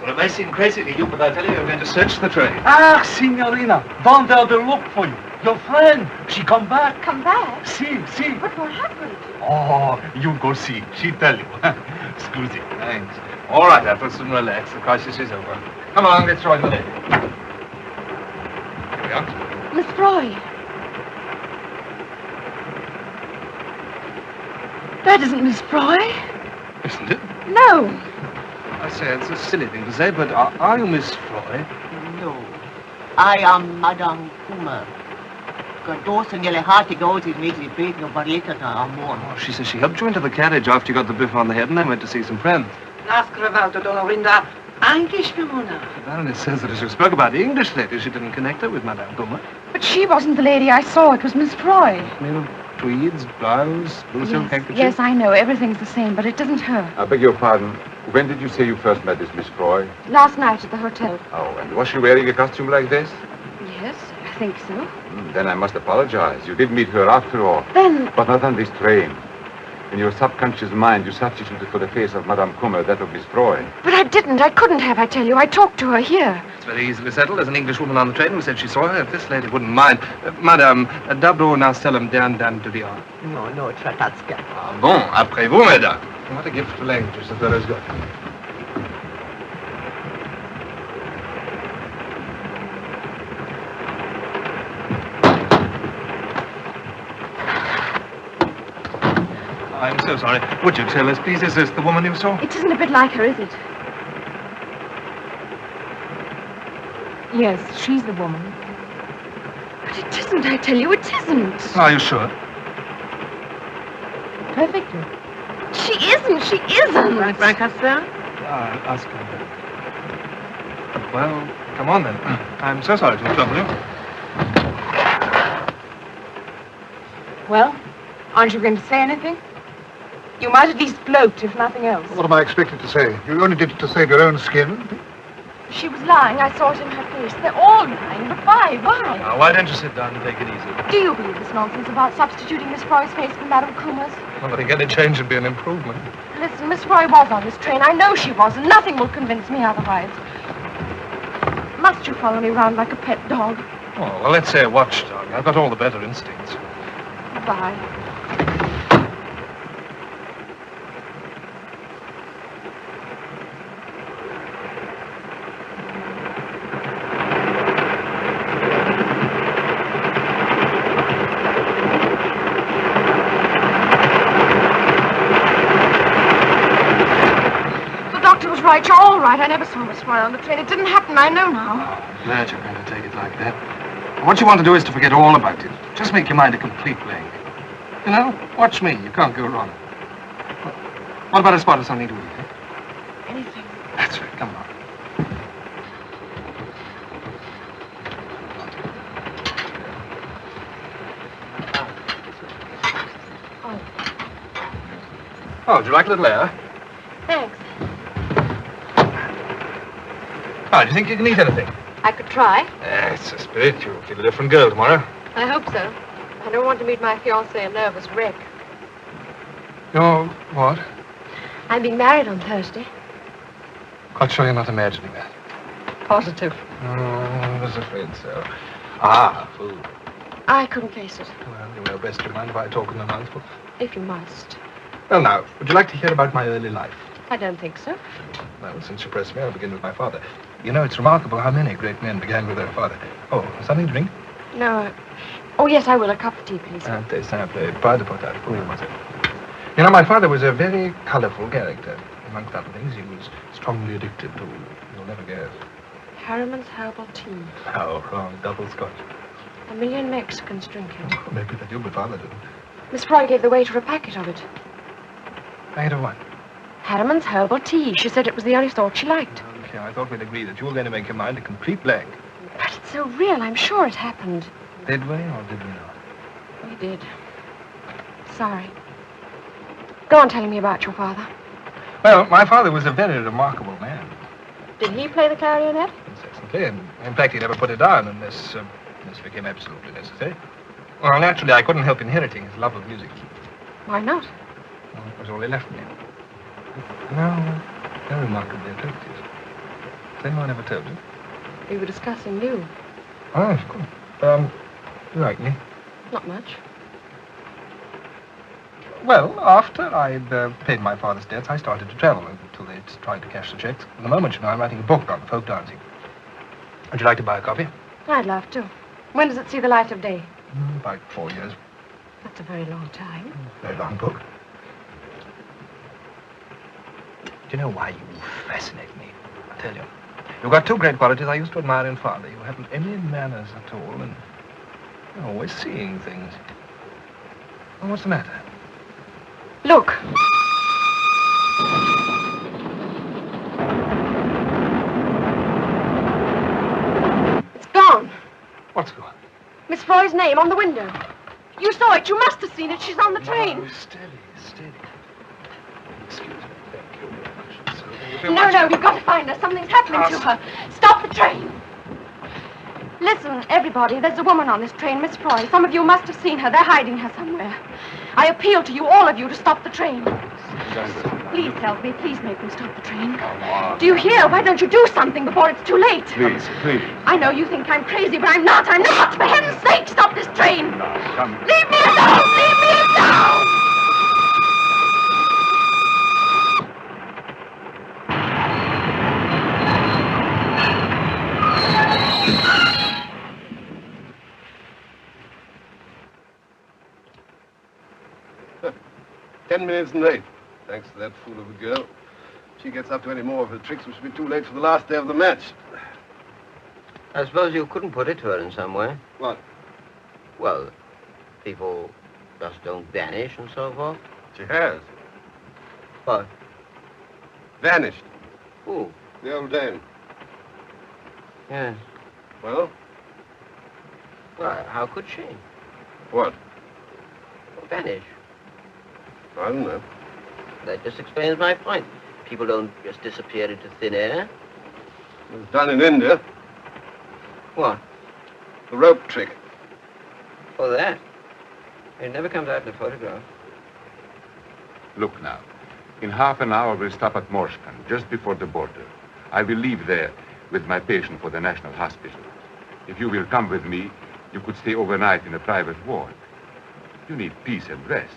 Well, it may seem crazy to you, but I tell you, you're going to search the train.
Ah, signorina, down there to look for you. Your friend, she come back.
Come back?
See.
But what happened?
Oh, you go see. She tell you. Scusi.
Thanks. All right, Atherson, relax. The crisis is over. Come on, let's join the lady. Here we are.
Miss Froy. That isn't Miss Froy.
Isn't it?
No.
I say, it's a silly thing to say, but are you Miss Froy?
No. I am Madame Kummer. Dawson nearly heart to go to make the breaking of Barletta or more.
Oh, she says she helped you into the carriage after you got the biff on the head and then went to see some friends.
Nascravalto, Donorinda. English, Mimona.
The Baroness says that as you spoke about the English lady, she didn't connect her with Madame Kummer.
But she wasn't the lady I saw. It was Miss Froy.
Made of tweeds, blouse, blue silk handkerchief.
Yes, I know. Everything's the same, but it doesn't hurt.
I beg your pardon. When did you say you first met this Miss Froy?
Last night at the hotel.
Oh, and was she wearing a costume like this?
Yes, I think so.
Then I must apologize. You did meet her after all.
Then...
But not on this train. In your subconscious mind, you substituted for the face of Madame Kummer that of Miss Froy.
But I didn't. I couldn't have, I tell you. I talked to her here.
It's very easily settled. There's an Englishwoman on the train who said she saw her. If this lady wouldn't mind. Madame, d'abord, now selam dan to the art.
No, it's Ratatska.
Ah, bon, après vous, mesdames. What a gift for language, the fellow's got. I'm so sorry. Would you tell us, please, is this the woman you saw?
It isn't a bit like her, is it? Yes, she's the woman. But it isn't, I tell you, it isn't.
Are you sure?
Perfectly. She isn't.
Right, Lancaster?
I'll ask her. Well, come on then. I'm so sorry to trouble you.
Well, aren't you going to say anything? You might at least float, if nothing else.
What am I expected to say? You only did it to save your own skin.
She was lying. I saw it in her face. They're all lying. But why? Why?
Now, why don't you sit down and take it easy?
Do you believe this nonsense about substituting Miss Froy's face for Madame Kummer's?
Well, but again, a change would be an improvement.
Listen, Miss Froy was on this train. I know she was, and nothing will convince me otherwise. Must you follow me round like a pet dog?
Oh, well, let's say a watchdog. I've got all the better instincts.
Goodbye. Right, you're all right. I never saw Miss Froy on the train. It didn't happen. I know now.
Oh, glad you're going to take it like that. What you want to do is to forget all about it. Just make your mind a complete blank. You know, watch me. You can't go wrong. What about a spot of something to eat? Eh?
Anything.
That's right. Come on. Oh, would you like a little air?
Thanks.
Oh, do you think you can eat anything?
I could try.
It's a spirit. You'll feel a different girl tomorrow.
I hope so. I don't want to meet my fiancé a nervous wreck.
You're what?
I'm being married on Thursday.
Quite sure you're not imagining that.
Positive.
Oh, I was afraid so. Ah, food.
I couldn't face it.
Well, you know best. Do you mind if I talk in the mouthful?
If you must.
Well, now, would you like to hear about my early life?
I don't think so.
Well, since you press me, I'll begin with my father. You know, it's remarkable how many great men began with their father. Oh, something to drink?
No. Oh, yes, I will. A cup of tea, please.
Très simple. Pas de potage. Oui, mademoiselle. You know, my father was a very colorful character. Amongst other things, he was strongly addicted to, you'll never guess.
Harriman's herbal tea.
How wrong. Double scotch.
1 million Mexicans drink it.
Oh, maybe they do, but father didn't.
Miss Froy gave the waiter a packet of it.
Packet of what?
Harriman's herbal tea. She said it was the only sort she liked.
Okay, I thought we'd agree that you were going to make your mind a complete blank.
But it's so real. I'm sure it happened.
Did we or did we not?
We did. Sorry. Go on telling me about your father.
Well, my father was a very remarkable man.
Did he play the clarionet?
Incessantly, and in fact, he never put it down unless this became absolutely necessary. Well, naturally, I couldn't help inheriting his love of music.
Why not?
Well, it was all he left me. No, they're remarkably attractive. Has anyone ever told you?
We were discussing you.
Oh, of course. You like me?
Not much.
Well, after I'd paid my father's debts, I started to travel until they'd tried to cash the checks. At the moment, you know, I'm writing a book on folk dancing. Would you like to buy a copy?
I'd love to. When does it see the light of day?
About 4 years.
That's a very long time.
Very long book. Do you know why you fascinate me? I'll tell you. You've got two great qualities I used to admire in father. You haven't any manners at all, and you're always seeing things. Well, what's the matter?
Look. It's gone.
What's gone?
Miss Froy's name on the window. You saw it. You must have seen it. She's on the train.
No, steady. Excuse me. Thank you very much.
No, we've got to find her. Something's happening to her. Stop the train. Listen, everybody, there's a woman on this train, Miss Froy. Some of you must have seen her. They're hiding her somewhere. I appeal to you, all of you, to stop the train. Please help me. Please make me stop the train. Do you hear? Why don't you do something before it's too late?
Please.
I know you think I'm crazy, but I'm not. I'm not. For heaven's sake, stop this train.
No, come.
Leave me alone. Leave me alone.
Ten minutes late. Thanks to that fool of a girl. If she gets up to any more of her tricks, we should be too late for the last day of the match.
I suppose you couldn't put it to her in some way.
What?
Well, people just don't vanish and so forth.
She has.
What?
Vanished.
Who?
The old dame.
Yes.
Well?
Well, how could she?
What?
Vanish.
I don't know.
That just explains my point. People don't just disappear into thin air.
It was done in India.
What?
The rope trick.
Oh, that? It never comes out in a photograph.
Look now. In half an hour, we'll stop at Morskan, just before the border. I will leave there with my patient for the National Hospital. If you will come with me, you could stay overnight in a private ward. You need peace and rest.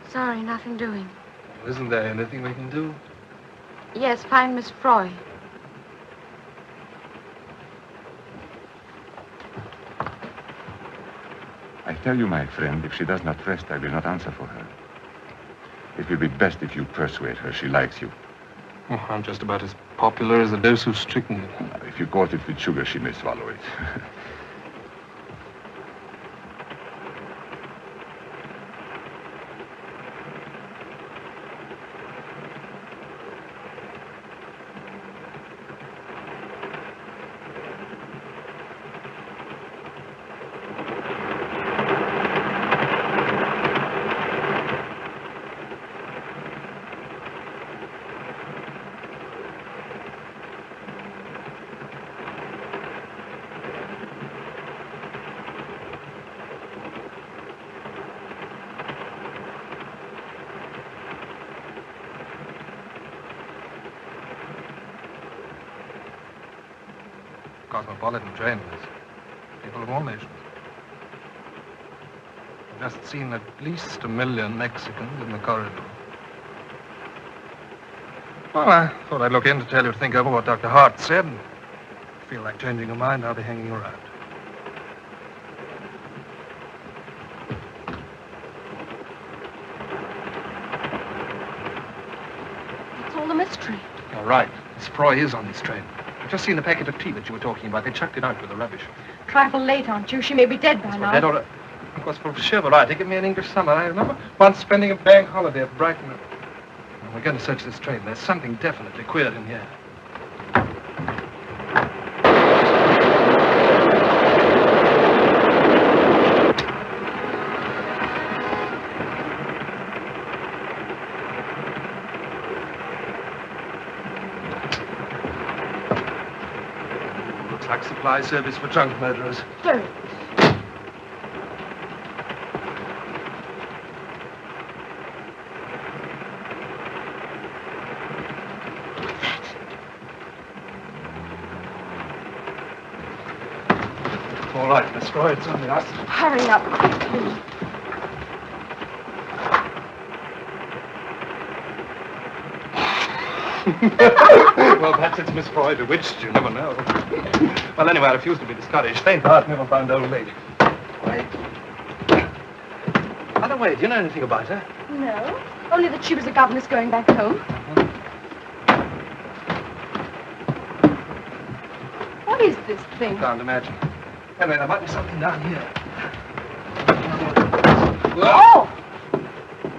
Sorry, nothing doing.
Isn't there anything we can do?
Yes, find Miss Froy.
I tell you, my friend, if she does not rest, I will not answer for her. It will be best if you persuade her she likes you.
Oh, I'm just about as popular as a dose of strychnine.
If you coat it with sugar, she may swallow it.
Cosmopolitan train. People of all nations. I've just seen at least 1 million Mexicans in the corridor. Well, I thought I'd look in to tell you to think over what Dr. Hart said. And if you feel like changing your mind, I'll be hanging around.
It's all a mystery.
You're right. Miss Froy is on this train. I've just seen the packet of tea that you were talking about. They chucked it out with the rubbish.
Trifle late, aren't you? She may be dead by now.
Dead or... Of course, for sure, variety. Give me an English summer. I remember once spending a bank holiday at Brighton. Well, we're going to search this train. There's something definitely queer in here. Looks like supply service for drunk murderers.
Very.
All right, Miss Froy, it's only us.
Hurry up, quickly.
Well, perhaps it's Miss Froy bewitched. You never know. Well, anyway, I refuse to be discouraged. Faint heart never found old lady. Wait. By the way, do you know anything about her?
No, only that she was a governess going back home. What is this thing?
Can't imagine. Anyway, there might be something down here.
Oh!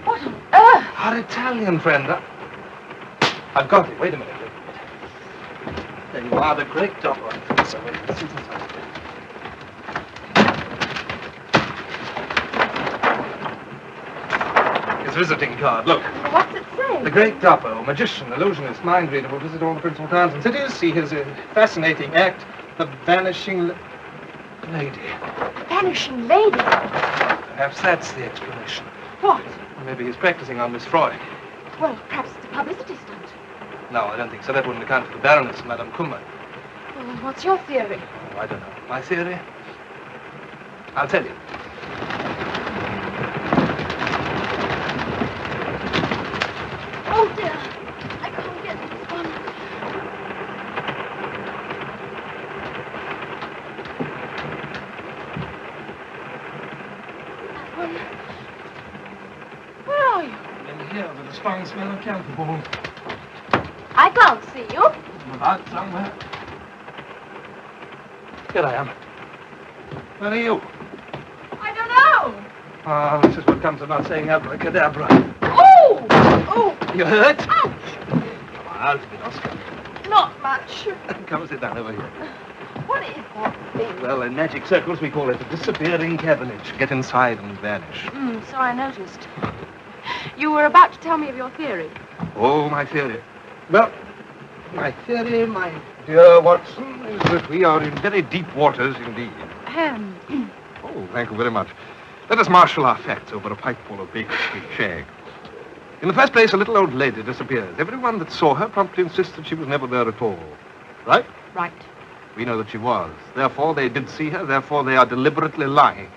What on earth?
Our Italian friend. I've got it. Wait a minute. There you are, the great Doppler. So wait, let's see what's inside. His visiting card. Look.
What's it say?
The great Doppler, magician, illusionist, mind reader, will visit all the principal towns and cities, see his fascinating act, The Vanishing Lady.
Vanishing lady?
Perhaps that's the explanation.
What?
Or maybe he's practicing on Miss Froy.
Well, perhaps it's a publicity stunt.
No, I don't think so. That wouldn't account for the Baroness and Madame Kummer.
Well, what's your theory?
Oh, I don't know. My theory? I'll tell you.
Oh, dear. I can't get this one. That one. Where are you?
In here with a strong smell of camphor balls.
I can't see you.
I'm about somewhere. Here I am. Where are you?
I don't know.
Ah, this is what comes of not saying abracadabra.
Oh! Oh!
You hurt?
Ouch!
Come on, I'll give it, Oscar.
Not much.
Come and sit down over here.
What is that thing?
Well, in magic circles, we call it a disappearing cabbage. Get inside and vanish.
So I noticed. You were about to tell me of your theory.
Oh, my theory. Well, my theory, my dear Watson, is that we are in very deep waters indeed. Oh, thank you very much. Let us marshal our facts over a pipeful of Baker Street shag. In the first place, a little old lady disappears. Everyone that saw her promptly insists that she was never there at all. Right?
Right.
We know that she was. Therefore, they did see her. Therefore, they are deliberately lying.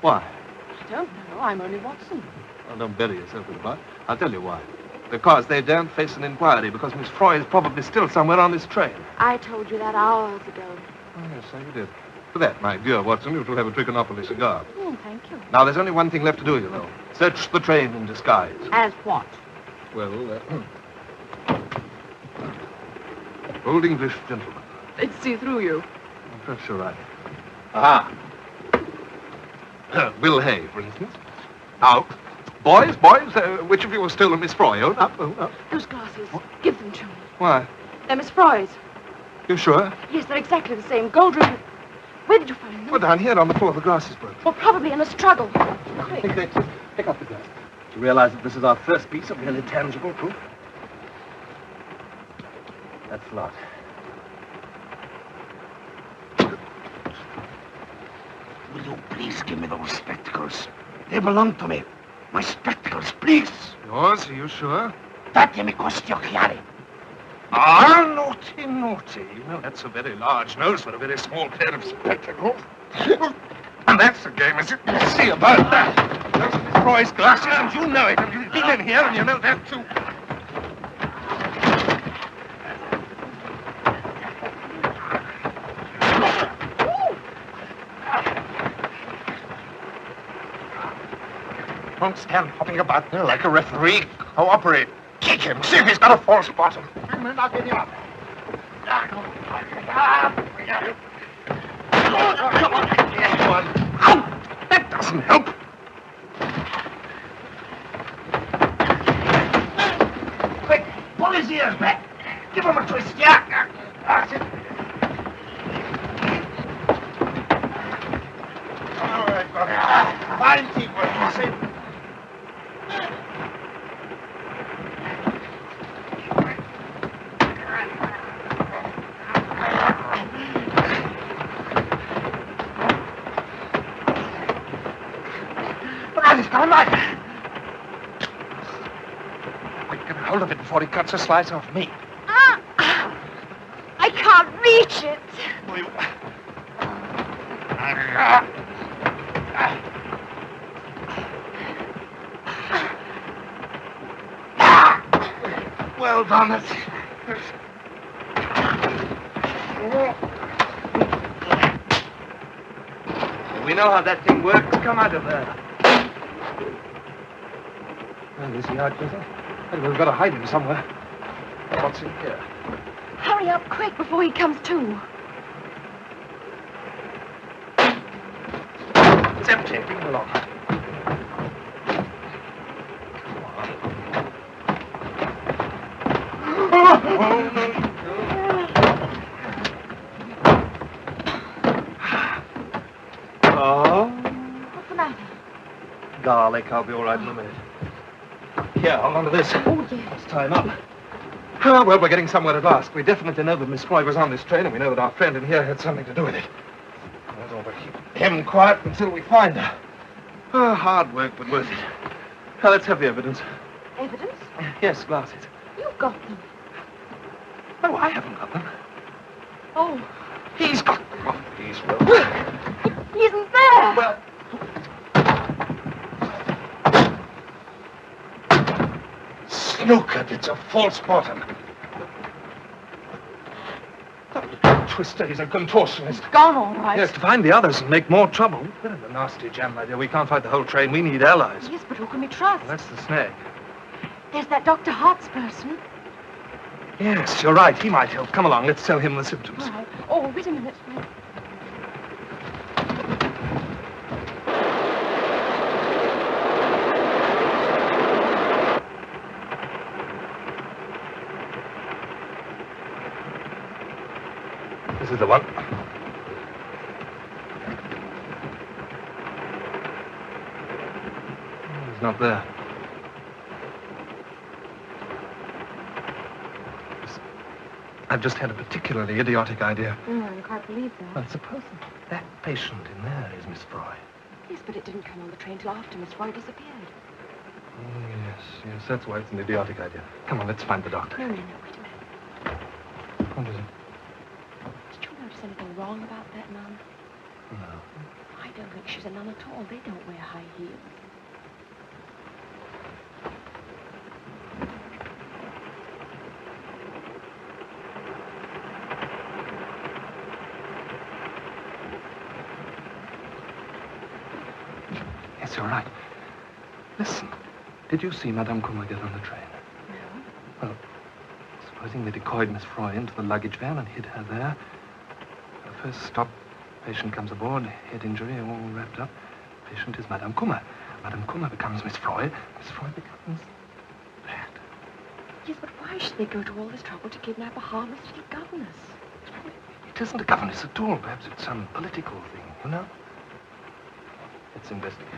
Why?
I don't know. I'm only Watson.
Well, don't bury yourself in the butt. I'll tell you why. Because they daren't face an inquiry, because Miss Froy is probably still somewhere on this train.
I told you that hours ago.
Oh, yes, so you did. For that, my dear Watson, you shall have a Trichinopoly cigar.
Thank you.
Now, there's only one thing left to do, you know. Search the train in disguise.
As what?
Well, old English gentleman.
They'd see through you.
Perhaps you're right. Aha! Bill Hay, for instance. Now, boys, which of you has stolen Miss Froy? Own up, own up.
Those glasses. Give them to me.
Why?
They're Miss Froy's.
You sure?
Yes, they're exactly the same. Gold rimmed. Where did you find them?
Well, down here on the floor, the glass is broken.
Well, probably in a struggle.
Pick up the glass. Do you realize that this is our first piece of really tangible proof? That's a lot.
Will you please give me those spectacles? They belong to me. My spectacles, please.
Yours? Are you sure?
Date mi questi occhiali.
Ah, naughty, naughty. You know, that's a very large nose for a very small pair of spectacles. And that's the game, is it? See about that. Those are Miss Froy's glasses, and you know it. And you've been in here, and you know that, too.
Don't stand hopping about there like a referee. Cooperate. Kick him. See if he's got a false bottom. I'll get him up. Come on. Ow! That doesn't help. Quick, pull his ears back. Give him a twist. Yeah. That's it. All right, brother. Fine teamwork, you see. He's got a knife. Quick, get a hold of it before he cuts a slice off me.
I can't reach it.
Well done, it.
We know how that thing works. Come out of there. Well, is he out, Joseph? We've got to hide him somewhere. What's in here?
Hurry up quick before he comes to.
It's empty. Bring him along.
What's the matter?
Garlic, I'll be all right in a minute. Here, hold on to this.
Oh, yes.
Let's tie him up. Oh, well, we're getting somewhere at last. We definitely know that Miss Froy was on this train, and we know that our friend in here had something to do with it. That's all, but keep him quiet until we find her. Oh, hard work, but worth it. Now, let's have the evidence.
Evidence?
Yes, glasses.
You've got them.
No, I haven't got them.
Oh.
He's got them. Oh, please, Will.
He isn't there.
Well...
Snookered, it's a false bottom. Twister, he's a contortionist.
Gone, all right.
Yes, to find the others and make more trouble. We're in a nasty jam, my dear. We can't fight the whole train. We need allies.
Yes, but who can we trust?
Well, that's the snag.
There's that Dr. Hart's person.
Yes, you're right. He might help. Come along. Let's tell him the symptoms.
All right. Oh, wait a minute.
This is the one. He's not there. I've just had a particularly idiotic idea.
I can't believe that.
Well, suppose that patient in there is Miss Froy.
Yes, but it didn't come on the train till after Miss Froy disappeared.
Oh, yes, that's why it's an idiotic idea. Come on, let's find the doctor.
No, wait a minute.
What is it?
Did you notice anything wrong about that nun?
No.
I don't think she's a nun at all. They don't wear high heels.
Yes, you're right. Listen, did you see Madame Kummer get on the train?
No.
Well, supposing they decoyed Miss Froy into the luggage van and hid her there. The first stop, patient comes aboard, head injury, all wrapped up. Patient is Madame Kummer. Madame Kummer becomes Miss Froy. Miss Froy becomes that.
Yes, but why should they go to all this trouble to kidnap a harmless little governess?
It isn't a governess at all. Perhaps it's some political thing, you know? Let's investigate.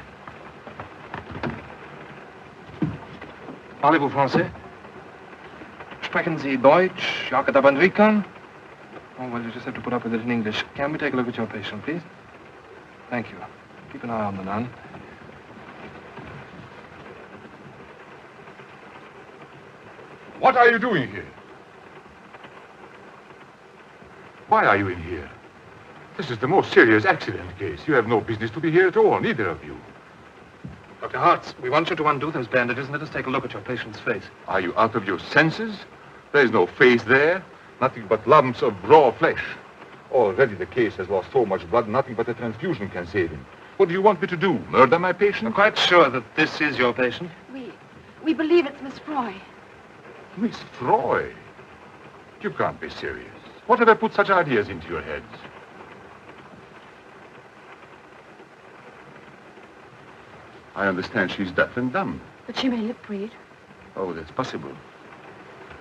Parlez-vous français? Sprechen Sie Deutsch? Jacques Bandrikan? Oh, well, you just have to put up with it in English. Can we take a look at your patient, please? Thank you. Keep an eye on the nun.
What are you doing here? Why are you in here? This is the most serious accident case. You have no business to be here at all, neither of you.
Dr. Hartz, we want you to undo those bandages and let us take a look at your patient's face.
Are you out of your senses? There is no face there. Nothing but lumps of raw flesh. Already the case has lost so much blood, nothing but a transfusion can save him. What do you want me to do? Murder my patient?
I'm quite sure that this is your patient.
We believe it's Miss Froy.
Miss Froy? You can't be serious. Whatever put such ideas into your heads? I understand she's deaf and dumb.
But she may lip read.
Oh, that's possible.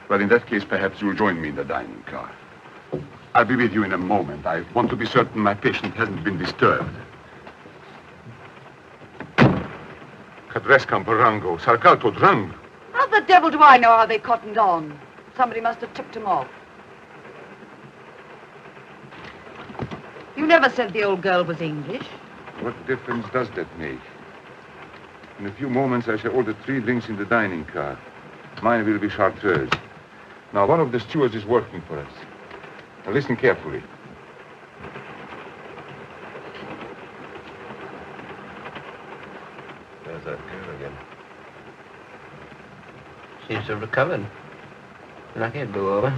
Well, in that case, perhaps you'll join me in the dining car. I'll be with you in a moment. I want to be certain my patient hasn't been disturbed. Cadrescam Parango, Sarcato Drang.
How the devil do I know how they cottoned on? Somebody must have tipped them off. You never said the old girl was English.
What difference does that make? In a few moments, I shall order 3 drinks in the dining car. Mine will be chartreuse. Now, one of the stewards is working for us. Now, listen carefully.
There's that girl again. Seems to have recovered. Lucky it blew over.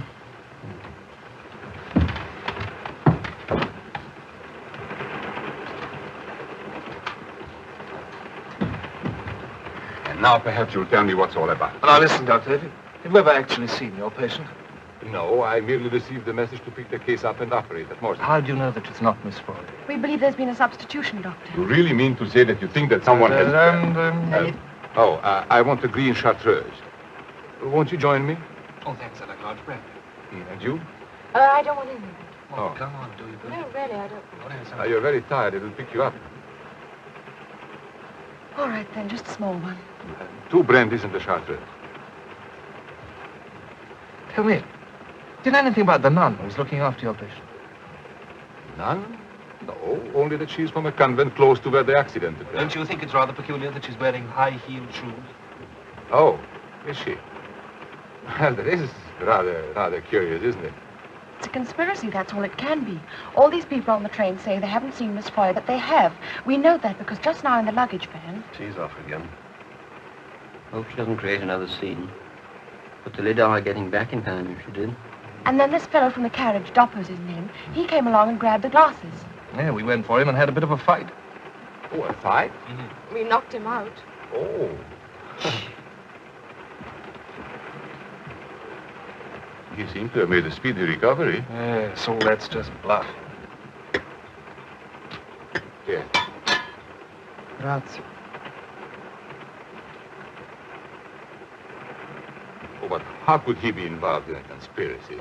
And now, perhaps you'll tell me what's all about.
Now, listen, Doctor. Have you ever actually seen your patient?
No, I merely received the message to pick the case up and operate at Morse.
How do you know that it's not Miss Froy?
We believe there's been a substitution, Doctor.
You really mean to say that you think that someone has... I want a green chartreuse. Won't you join me?
Oh, thanks. I'd like large bread.
And you?
I don't want anything.
Oh, come on, do you?
No, really, I don't.
You're very tired. It'll pick you up.
All right, then, just a small one.
2 brandies and a chartreuse.
Tell me, do you know anything about the nun who's looking after your patient?
None? No, only that she's from a convent close to where the accident occurred.
Don't you think it's rather peculiar that she's wearing high-heeled shoes?
Oh, is she? Well, that is rather curious, isn't it?
It's a conspiracy, that's all it can be. All these people on the train say they haven't seen Miss Froy, but they have. We know that because just now in the luggage van...
She's off again.
Hope she doesn't create another scene. But the lid are getting back in time if she did.
And then this fellow from the carriage, Doppo's his name, he came along and grabbed the glasses.
Yeah, we went for him and had a bit of a fight.
Oh, a fight?
Mm-hmm. We knocked him out.
Oh. He seemed to have made a speedy recovery.
Yes, all that's just bluff.
Yeah.
Grazie.
Oh, but how could he be involved in a conspiracy?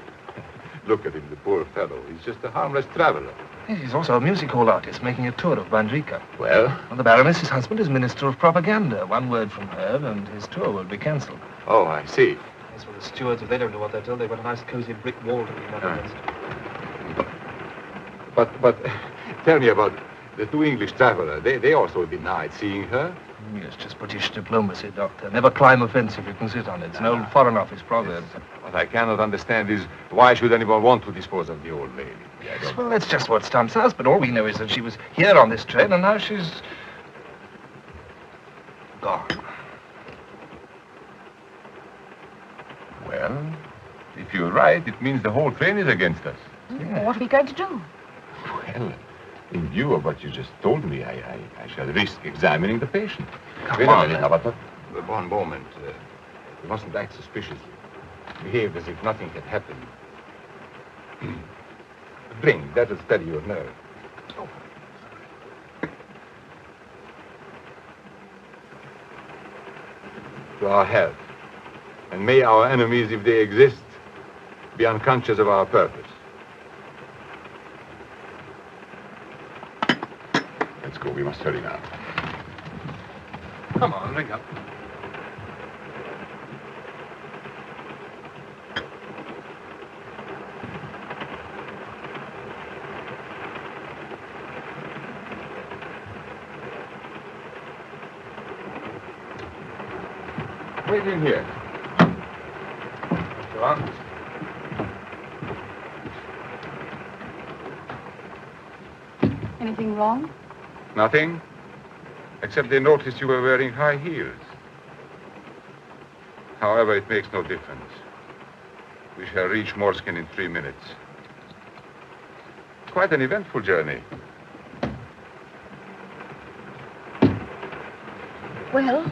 Look at him, the poor fellow. He's just a harmless traveler.
He's also a music hall artist making a tour of Bandrika.
Well?
The Baroness, his husband, is Minister of Propaganda. One word from her and his tour will be cancelled.
Oh, I see.
As for the stewards, if they don't know what they're told, they've got a nice cosy brick wall to lean up against.
But tell me about the two English travelers. They also denied seeing her.
Yes, just British diplomacy, Doctor. Never climb a fence if you can sit on it. It's an old Foreign Office proverb.
Yes. What I cannot understand is why should anyone want to dispose of the old lady?
Yes, well, that's just what stumps us, but all we know is that she was here on this train, and now she's gone.
Well, if you're right, it means the whole train is against us.
Yeah. What are we going to do?
Well, in view of what you just told me, I shall risk examining the patient.
Come on,
now, but one moment. You mustn't act suspiciously. Behave as if nothing had happened. Drink, that'll steady your nerve.
Oh.
To our health. And may our enemies, if they exist, be unconscious of our purpose. Let's go. We must hurry now.
Come on, drink up.
Wait in here.
Go on.
Anything wrong?
Nothing, except they noticed you were wearing high heels. However, it makes no difference. We shall reach Morskin in 3 minutes. Quite an eventful journey.
Well?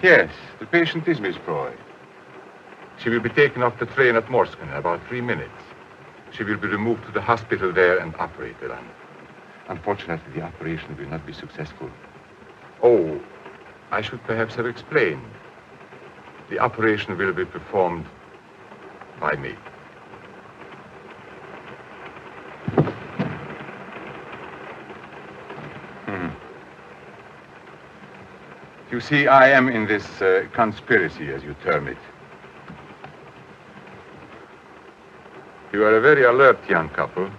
Yes, the patient is Miss Froy. She will be taken off the train at Morskin in about 3 minutes. She will be removed to the hospital there and operated on. Unfortunately, the operation will not be successful. Oh, I should perhaps have explained. The operation will be performed by me. You see, I am in this conspiracy, as you term it. You are a very alert young couple,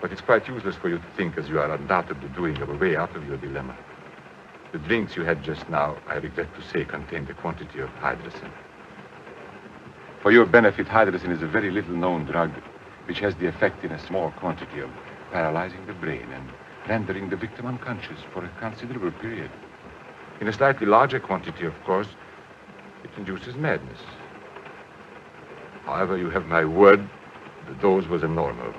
but it's quite useless for you to think, as you are undoubtedly doing, of a way out of your dilemma. The drinks you had just now, I regret to say, contained a quantity of hydrocin. For your benefit, hydrocin is a very little-known drug which has the effect in a small quantity of paralyzing the brain and rendering the victim unconscious for a considerable period. In a slightly larger quantity, of course, it induces madness. However, you have my word, the dose was abnormal.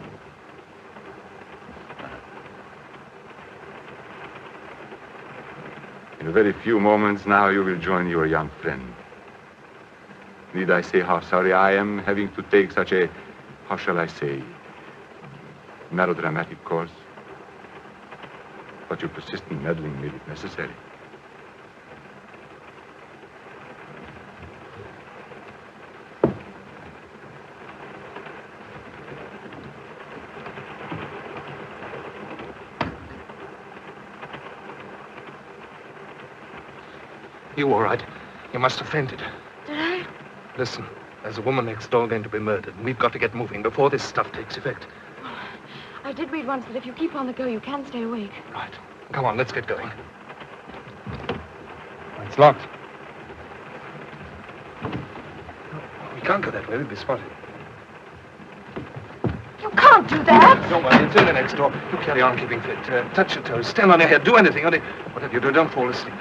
In a very few moments now, you will join your young friend. Need I say how sorry I am having to take such a, how shall I say, melodramatic course? But your persistent meddling made it necessary.
You all right? You must have fainted.
Did I?
Listen, there's a woman next door going to be murdered, and we've got to get moving before this stuff takes effect.
Well, I did read once that if you keep on the go, you can stay awake.
Right. Come on, let's get going.
It's locked.
We can't go that way. We'll be spotted.
You can't do that!
Don't worry, it's only next door. You carry on keeping fit. Touch your toes, stand on your head, do anything. Only, whatever you do, don't fall asleep.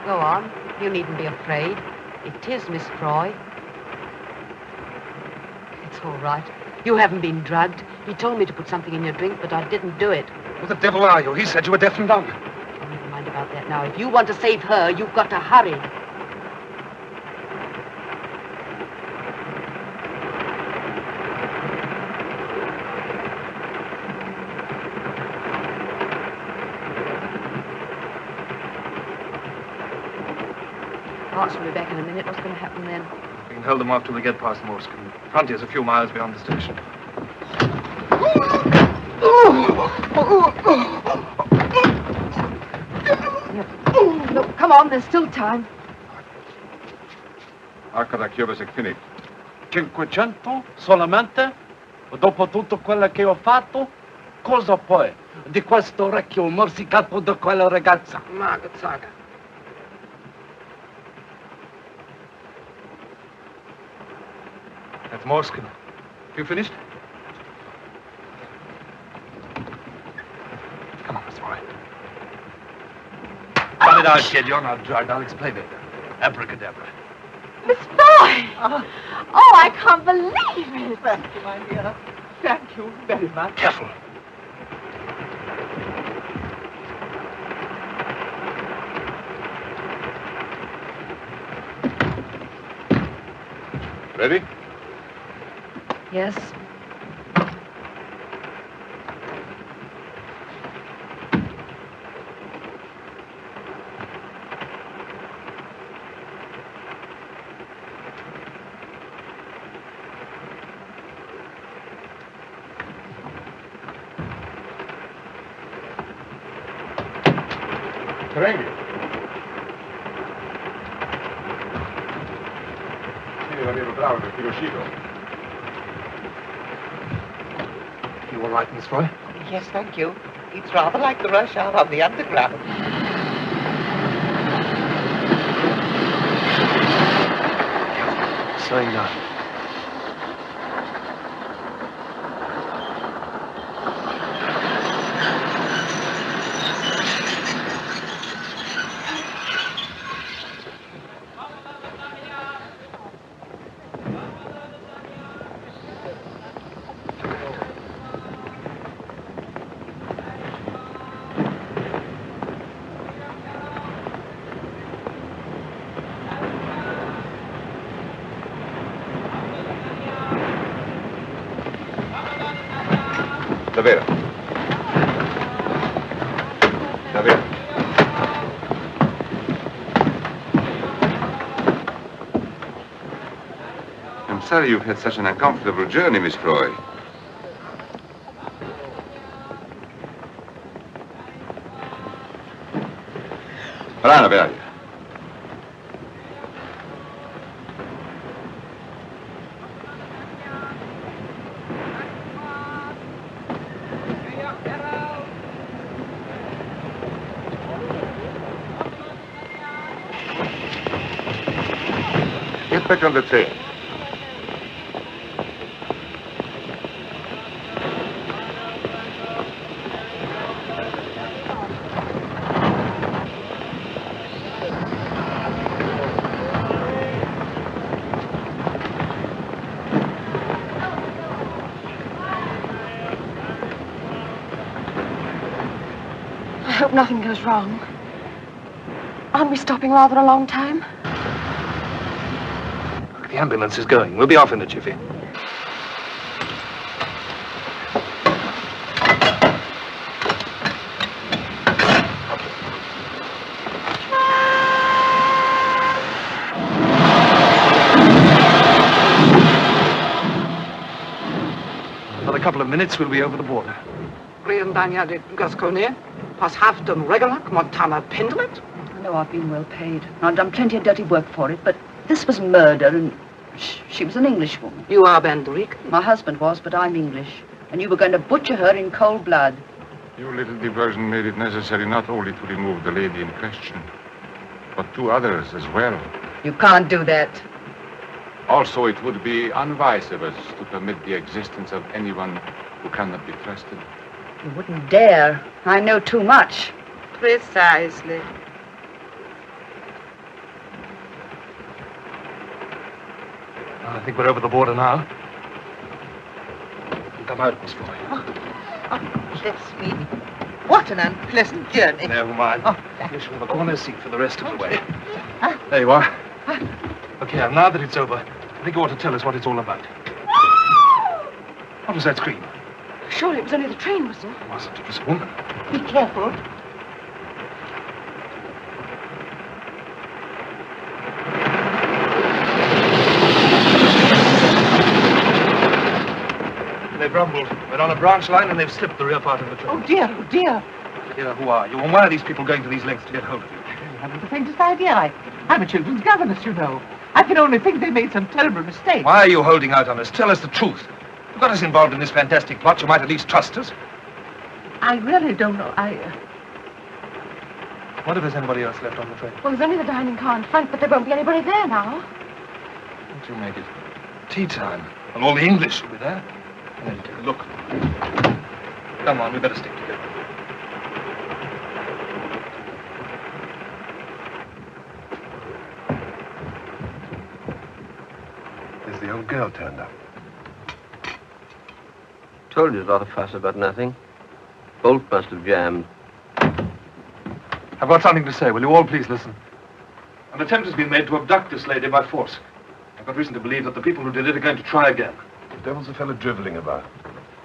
Go on. You needn't be afraid. It is Miss Froy. It's all right. You haven't been drugged. He told me to put something in your drink, but I didn't do it.
Who the devil are you? He said you were deaf and dumb.
Oh, never mind about that now. If you want to save her, you've got to hurry. Marks will be back in a minute. What's going to happen then?
We can hold them off till we get past Morskin. Frontier's a few miles beyond the station.
Look, come on, there's still time.
Arcadacchio is finito.
500 solamente? Dopo tutto quello che ho fatto? Cosa poi? Di questo orecchio morsicato da quella ragazza?
Magazzaga. That's Morskin. You finished? Come on, Mr. Roy. Cut it out, kid. You're not drugged. I'll explain it. Abracadabra.
Miss Fry! Oh, I can't believe it.
Thank you, my dear. Thank you very much.
Careful.
Ready?
Yes.
Prego. Sì, l'avevo bravo, perché lo uscito.
You all right, Miss Roy?
Yes, thank you. It's rather like the rush hour on the underground.
Slowing down.
Davvero. Davvero. I'm sorry you've had such an uncomfortable journey, Miss Croy. Brana, per aria. Get back on the train.
I hope nothing goes wrong. Aren't we stopping rather a long time?
The ambulance is going. We'll be off in a jiffy. Another couple of minutes, we'll be over the border.
Briandania de Gascogne has half done regular Montana Pendlet.
I know I've been well paid. I've done plenty of dirty work for it, but this was murder, and she was an Englishwoman.
You are Banderic?
My husband was, but I'm English. And you were going to butcher her in cold blood.
Your little diversion made it necessary not only to remove the lady in question, but 2 others as well.
You can't do that.
Also, it would be unwise of us to permit the existence of anyone who cannot be trusted.
You wouldn't dare. I know too much.
Precisely.
I think we're over the border now. Come out, Miss Foy.
Oh, bless me. What an unpleasant journey.
Never mind.
Oh,
You shall have a corner seat for the rest of the way.
Huh?
There you are. Look here, now that it's over, I think you ought to tell us what it's all about. What was that scream?
Surely it was only the train whistle.
It wasn't. It was a woman.
Be careful.
They've rumbled. We're on a branch line and they've slipped the rear part of the train.
Oh, dear, oh, dear.
Here, who are you? And why are these people going to these lengths to get hold of you?
I haven't the faintest idea. I'm a children's governess, you know. I can only think they made some terrible mistake.
Why are you holding out on us? Tell us the truth. You got us involved in this fantastic plot. You might at least trust us.
I really don't know.
What if there's anybody else left on the train?
Well, there's only the dining car in front, but there won't be anybody there now.
Don't you make it tea time? And all the English will be there. And then take a look. Come on, we better stick together.
Is the old girl turned up?
Told you a lot of fuss about nothing. Bolt must have jammed.
I've got something to say. Will you all please listen? An attempt has been made to abduct this lady by force. I've got reason to believe that the people who did it are going to try again.
The devil's the fellow driveling about.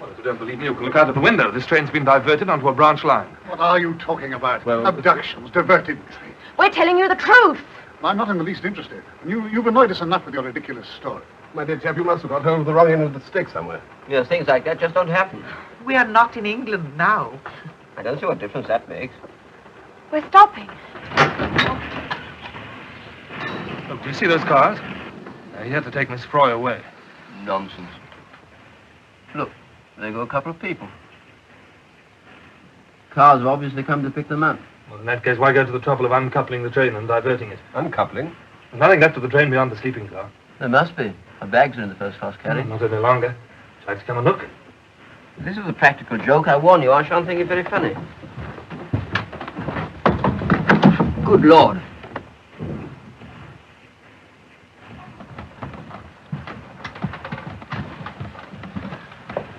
Well, if you don't believe me, you can look out of the window. This train's been diverted onto a branch line.
What are you talking about?
Well,
abductions, diverted trains.
We're telling you the truth.
I'm not in the least interested. You've annoyed us enough with your ridiculous story.
My dear chap, you must have got hold of the wrong end of the stick somewhere.
Yes, things like that just don't happen.
We are not in England now.
I don't see what difference that makes.
We're stopping.
Look, do you see those cars? They're here to take Miss Froy away.
Nonsense. Look, there go a couple of people. Cars have obviously come to pick them up.
Well, in that case, why go to the trouble of uncoupling the train and diverting it?
Uncoupling?
There's nothing left of the train beyond the sleeping car.
There must be. Our bags are in the first class carriage.
Not any longer. Would you like to come and look?
If this is a practical joke, I warn you, I shan't think it very funny. Good Lord.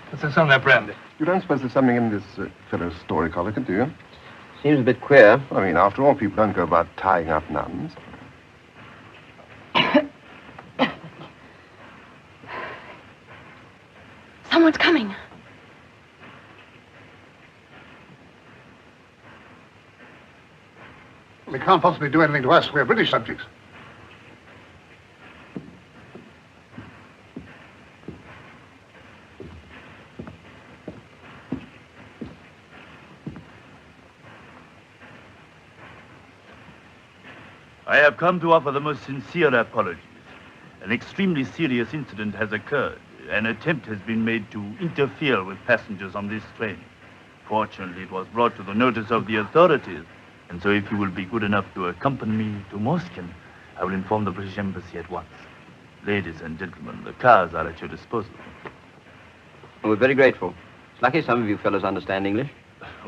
What's this on there, Brandy?
You don't suppose there's something in this fellow's story, Collican, do you?
Seems a bit queer.
I mean, after all, people don't go about tying up nuns.
Someone's coming.
They can't possibly do anything to us. We're British subjects.
I have come to offer the most sincere apologies. An extremely serious incident has occurred. An attempt has been made to interfere with passengers on this train. Fortunately, it was brought to the notice of the authorities, and so if you will be good enough to accompany me to Moscow, I will inform the British Embassy at once. Ladies and gentlemen, the cars are at your disposal.
We're very grateful. It's lucky some of you fellows understand English.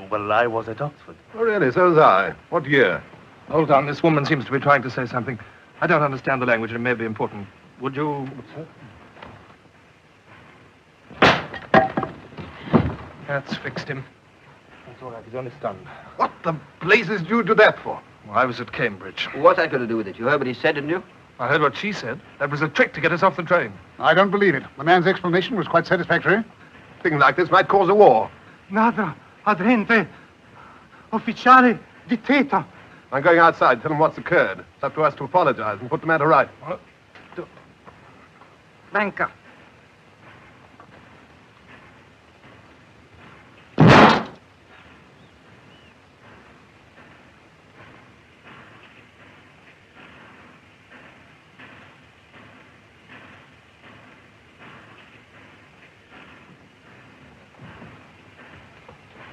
Well, I was at Oxford.
Oh, really? So was I. What year?
Hold on, this woman seems to be trying to say something. I don't understand the language, and it may be important. Would you... That's fixed him. That's all right, he's only stunned.
What the blazes did you do that for?
Well, I was at Cambridge.
What's that got to do with it? You heard what he said, didn't you?
I heard what she said. That was a trick to get us off the train.
I don't believe it. The man's explanation was quite satisfactory.
Things like this might cause a war.
Nada, adrente, ufficiale, dictator.
I'm going outside. Tell them what's occurred. It's up to us to apologize and put the matter right.
Banker.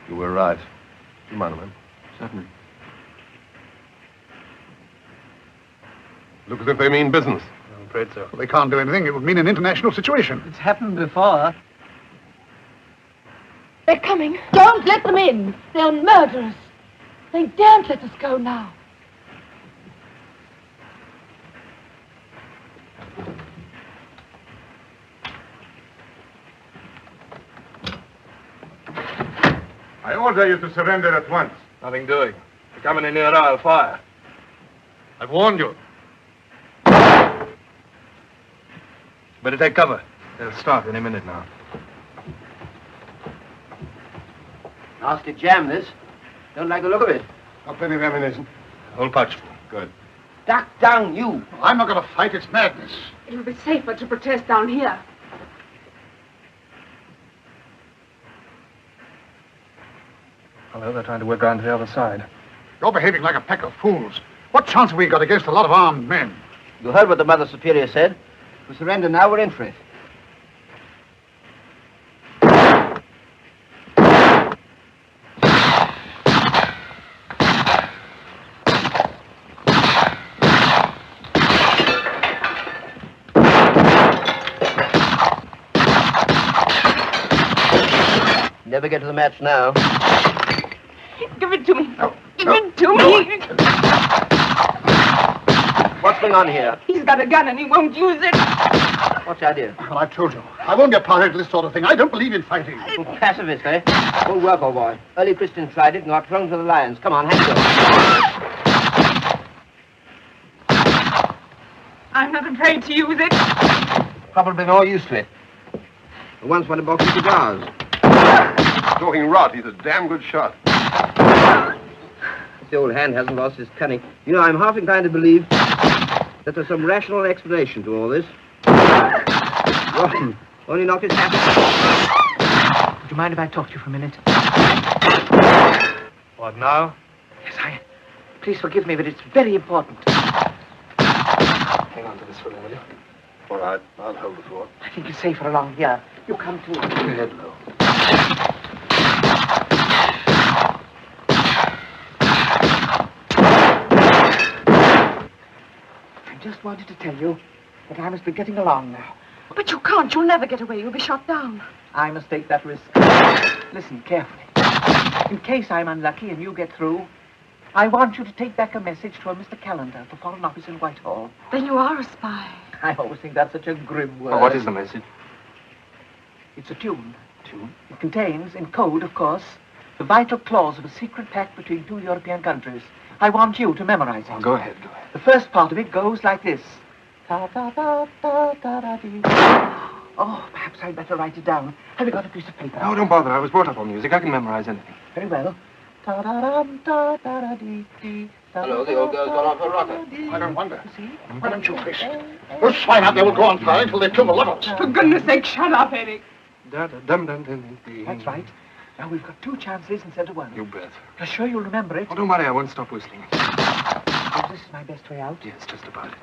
You were right. Do you mind, man?
Certainly.
Look as if they mean business.
I'm afraid so.
Well, they can't do anything. It would mean an international situation.
It's happened before.
They're coming. Don't let them in. They'll murder us. They daren't let us go now.
I order you to surrender at once.
Nothing doing. If you come any nearer, I'll fire.
I've warned you.
Better take cover. They'll start any minute now.
Nasty jam, this. Don't like the look of it.
Got plenty of ammunition.
Whole pouch full.
Good.
Duck down, you.
I'm not going to fight. It's madness.
It'll be safer to protest down here.
Although they're trying to work around to the other side.
You're behaving like a pack of fools. What chance have we got against a lot of armed men?
You heard what the Mother Superior said. If we surrender now, we're in for it. Never get to the match now.
Give it to me. Give it to me.
What's going on here?
He's got a gun and he won't use it.
What's the idea?
Well, I've told you. I won't get party to this sort of thing. I don't believe in fighting.
Pacifist, eh? Won't work, old boy. Early Christians tried it and got thrown to the lions. Come on, hang it.
I'm not afraid to use it.
Probably more used to it. I once won a box of cigars.
Talking rot. He's a damn good shot.
The old hand hasn't lost his cunning. You know, I'm half inclined to believe that there's some rational explanation to all this. Only knocked his hat.
Would you mind if I talk to you for a minute?
What now?
Yes, Please forgive me, but it's very important.
Hang on to this for a minute, will you?
All right. I'll hold the fort.
I think it's safer along here. You come too.
Your head low.
I just wanted to tell you that I must be getting along now.
But you can't. You'll never get away. You'll be shot down.
I must take that risk. Listen carefully. In case I'm unlucky and you get through, I want you to take back a message to a Mr. Callender at the Foreign Office in Whitehall.
Then you are a spy.
I always think that's such a grim word.
Well, what is the message?
It's a tune. It contains, in code, of course, the vital clause of a secret pact between two European countries. I want you to memorize it.
Oh, go ahead, go ahead.
The first part of it goes like this. Ta-ta-ta-ta-ta-ta-dee. Oh, perhaps I'd better write it down. Have you got a piece of paper?
No, don't bother. I was brought up on music. I can memorize anything.
Very well. Ta-da-dum-ta-ta-da-dee-dee.
Hello, the old girl's gone off her rocker.
I don't wonder. Why don't you fish? Those swine out there will go on firing until they kill the lovers.
For goodness sake, shut up, Eric.
That's right. Now we've got two chances instead of one.
You bet.
I'm sure you'll remember it.
Oh, don't worry. I won't stop whistling.
Oh, this is my best way out.
Yes, just about it.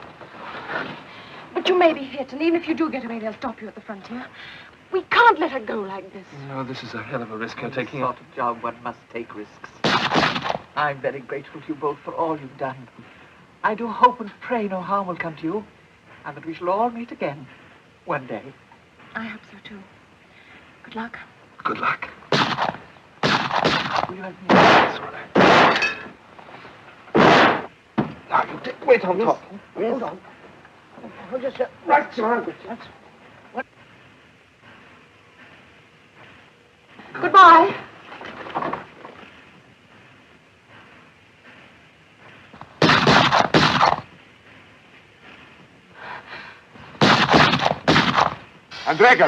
But you may be hit, and even if you do get away, they'll stop you at the frontier. We can't let her go like this.
No, this is a hell of a risk you're taking.
Sort of job one must take risks. I'm very grateful to you both for all you've done. I do hope and pray no harm will come to you, and that we shall all meet again one day.
I hope so, too. Good luck.
Good luck.
Will you help me?
That's all right. Now, you take... Wait, I'm talking.
Yes.
Hold on.
Just
Right, Simon.
Goodbye.
Andrega!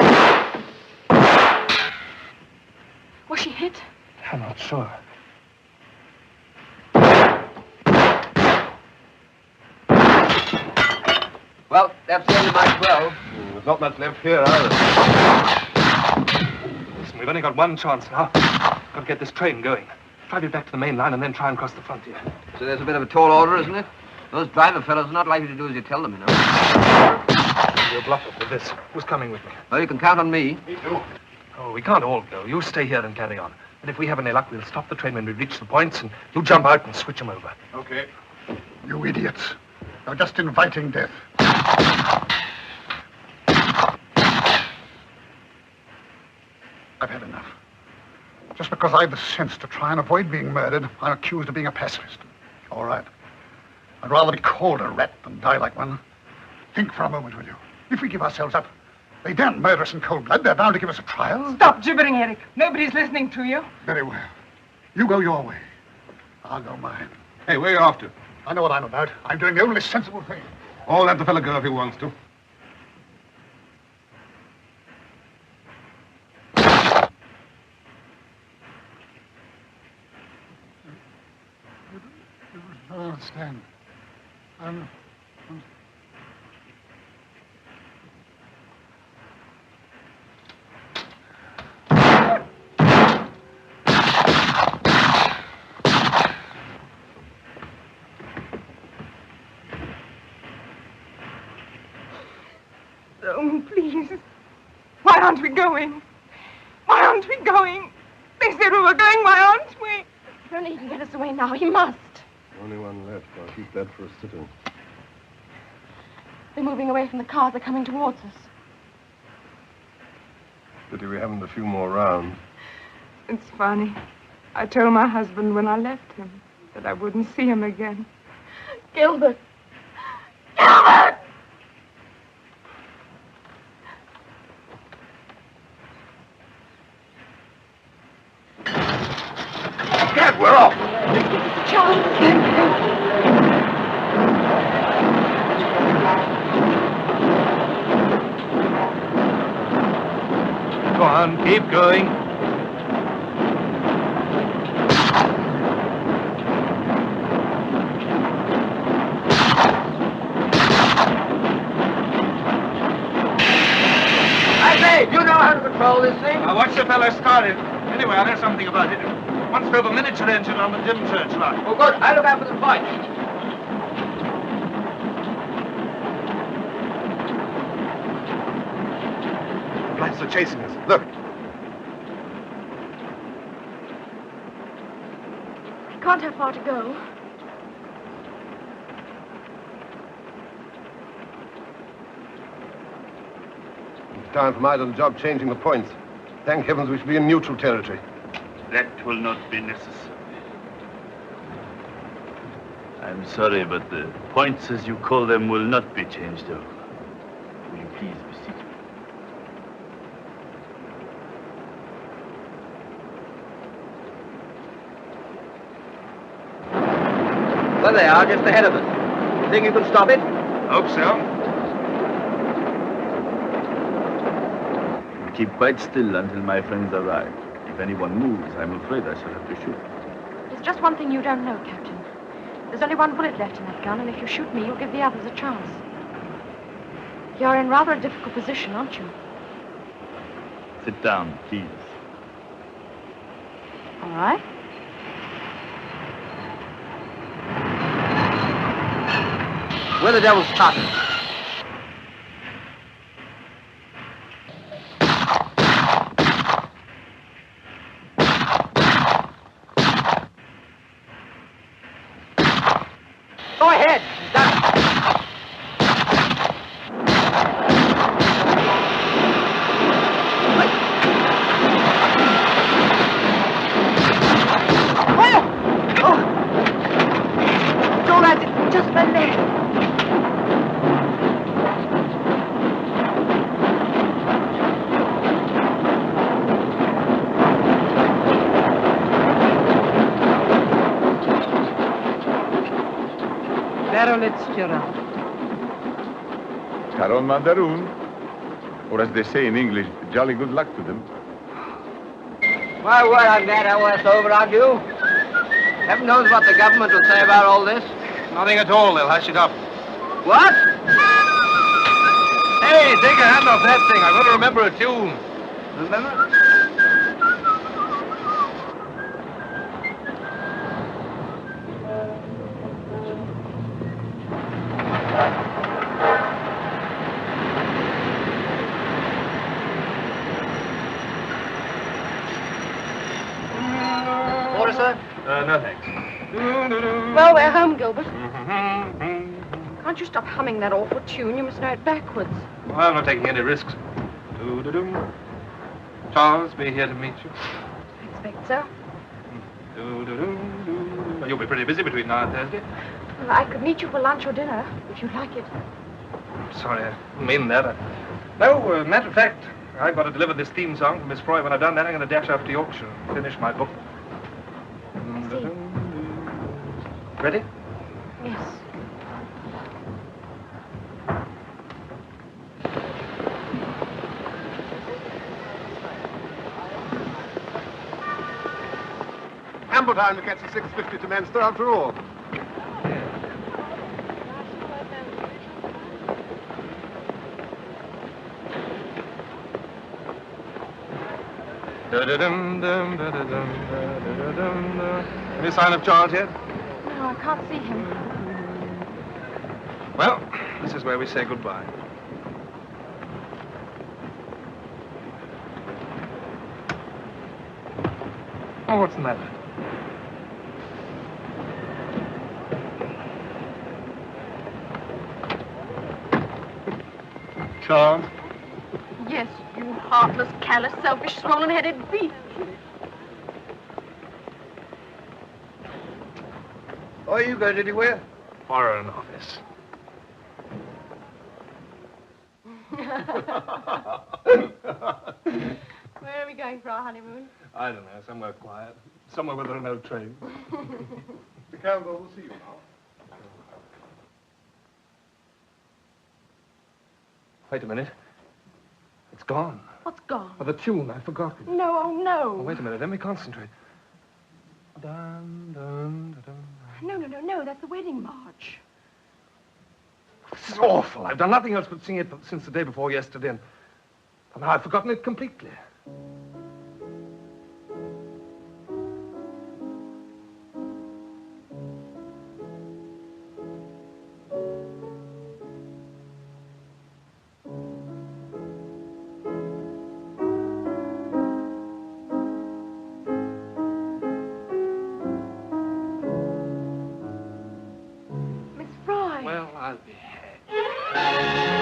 Was she hit?
I'm not sure.
Well, that's the end of my 12.
There's not much left here, either.
Listen, we've only got one chance now. Got to get this train going. Drive it back to the main line and then try and cross the frontier.
So there's a bit of a tall order, isn't it? Those driver fellows are not likely to do as you tell them, you know.
You're bluffing with this. Who's coming with me?
Well, you can count on me.
Me too.
Oh, we can't all go. You stay here and carry on. And if we have any luck, we'll stop the train when we reach the points, and you jump out and switch them over.
Okay. You idiots. You're just inviting death. I've had enough. Just because I've the sense to try and avoid being murdered, I'm accused of being a pacifist. All right. I'd rather be called a rat than die like one. Think for a moment, will you? If we give ourselves up, they daren't murder us in cold blood. They're bound to give us a trial.
Stop gibbering, Eric. Nobody's listening to you.
Very well. You go your way. I'll go mine.
Hey, where are you off to?
I know what I'm about. I'm doing the only sensible thing.
All let the fellow go if he wants to.
I don't understand. I'm...
Oh, please. Why aren't we going? Why aren't we going? They said we were going. Why aren't we?
If only he can get us away now. He must.
Only one left. I'll keep that for a sitter.
They're moving away from the cars. They're coming towards us.
Pity we haven't a few more rounds.
It's funny. I told my husband when I left him that I wouldn't see him again.
Gilbert! Gilbert!
Dad, we're off!
Charles!
Go on, keep going.
I say, you know how to control this thing?
Now, watch the fellow started. Anyway, I know something about it. Once drove a miniature engine on the dim searchlight.
Oh, good. I'll look after the point.
The lights are chasing us. Look.
We can't have far to go.
It's time for my little job changing the points. Thank heavens we should be in neutral territory.
That will not be necessary. I'm sorry, but the points, as you call them, will not be changed over. Will you please be seated?
Well, they are, just ahead of us. You think you can stop it?
Hope so.
Keep quite still until my friends arrive. If anyone moves, I'm afraid I shall have to shoot.
There's just one thing you don't know, Captain. There's only one bullet left in that gun, and if you shoot me, you'll give the others a chance. You're in rather a difficult position, aren't you?
Sit down, please.
All right.
Where the devil's started? Go ahead. Don't let it. Just let it.
Caron Mandaroon. Or as they say in English, jolly good luck to them.
My word, I'm glad I was over on you. Heaven knows what the government will say about all this.
Nothing at all. They'll hush it up.
What?
Hey, take a hand off that thing. I want to remember a tune.
Remember?
Order, sir? No, thanks.
Well, we're home, Gilbert. Can't you stop humming that awful tune? You must know it backwards.
Well, I'm not taking any risks. Do-do-dum. Charles, be here to meet you.
I expect so.
Do-do-dum-dum. Well, you'll be pretty busy between now and Thursday.
Well, I could meet you for lunch or dinner, if you'd like it.
Sorry, I didn't mean that. No, matter of fact, I've got to deliver this theme song to Miss Froy. When I've done that, I'm going to dash off to Yorkshire and finish my book. Ready?
Yes.
Ample time to catch the 6:50 to Manchester after all.
Any sign of Charles yet?
No, I can't see him.
Well, this is where we say goodbye. Oh, what's the matter?
Charles?
Yes, you heartless, callous, selfish, swollen-headed beast.
Are you going anywhere? Foreign Office.
Where are we going for our honeymoon?
I don't know, somewhere quiet. Somewhere where there are no trains.
Mr. Campbell, we'll see you now.
Wait a minute. It's gone.
What's gone?
Oh, the tune, I've forgotten.
No, oh, no.
Oh, wait a minute, let me concentrate. Dun, dun, dun, dun.
No, that's the wedding march.
This is awful. I've done nothing else but sing it since the day before yesterday, and now I've forgotten it completely.
Miss Fry.
Well, I'll be hanged.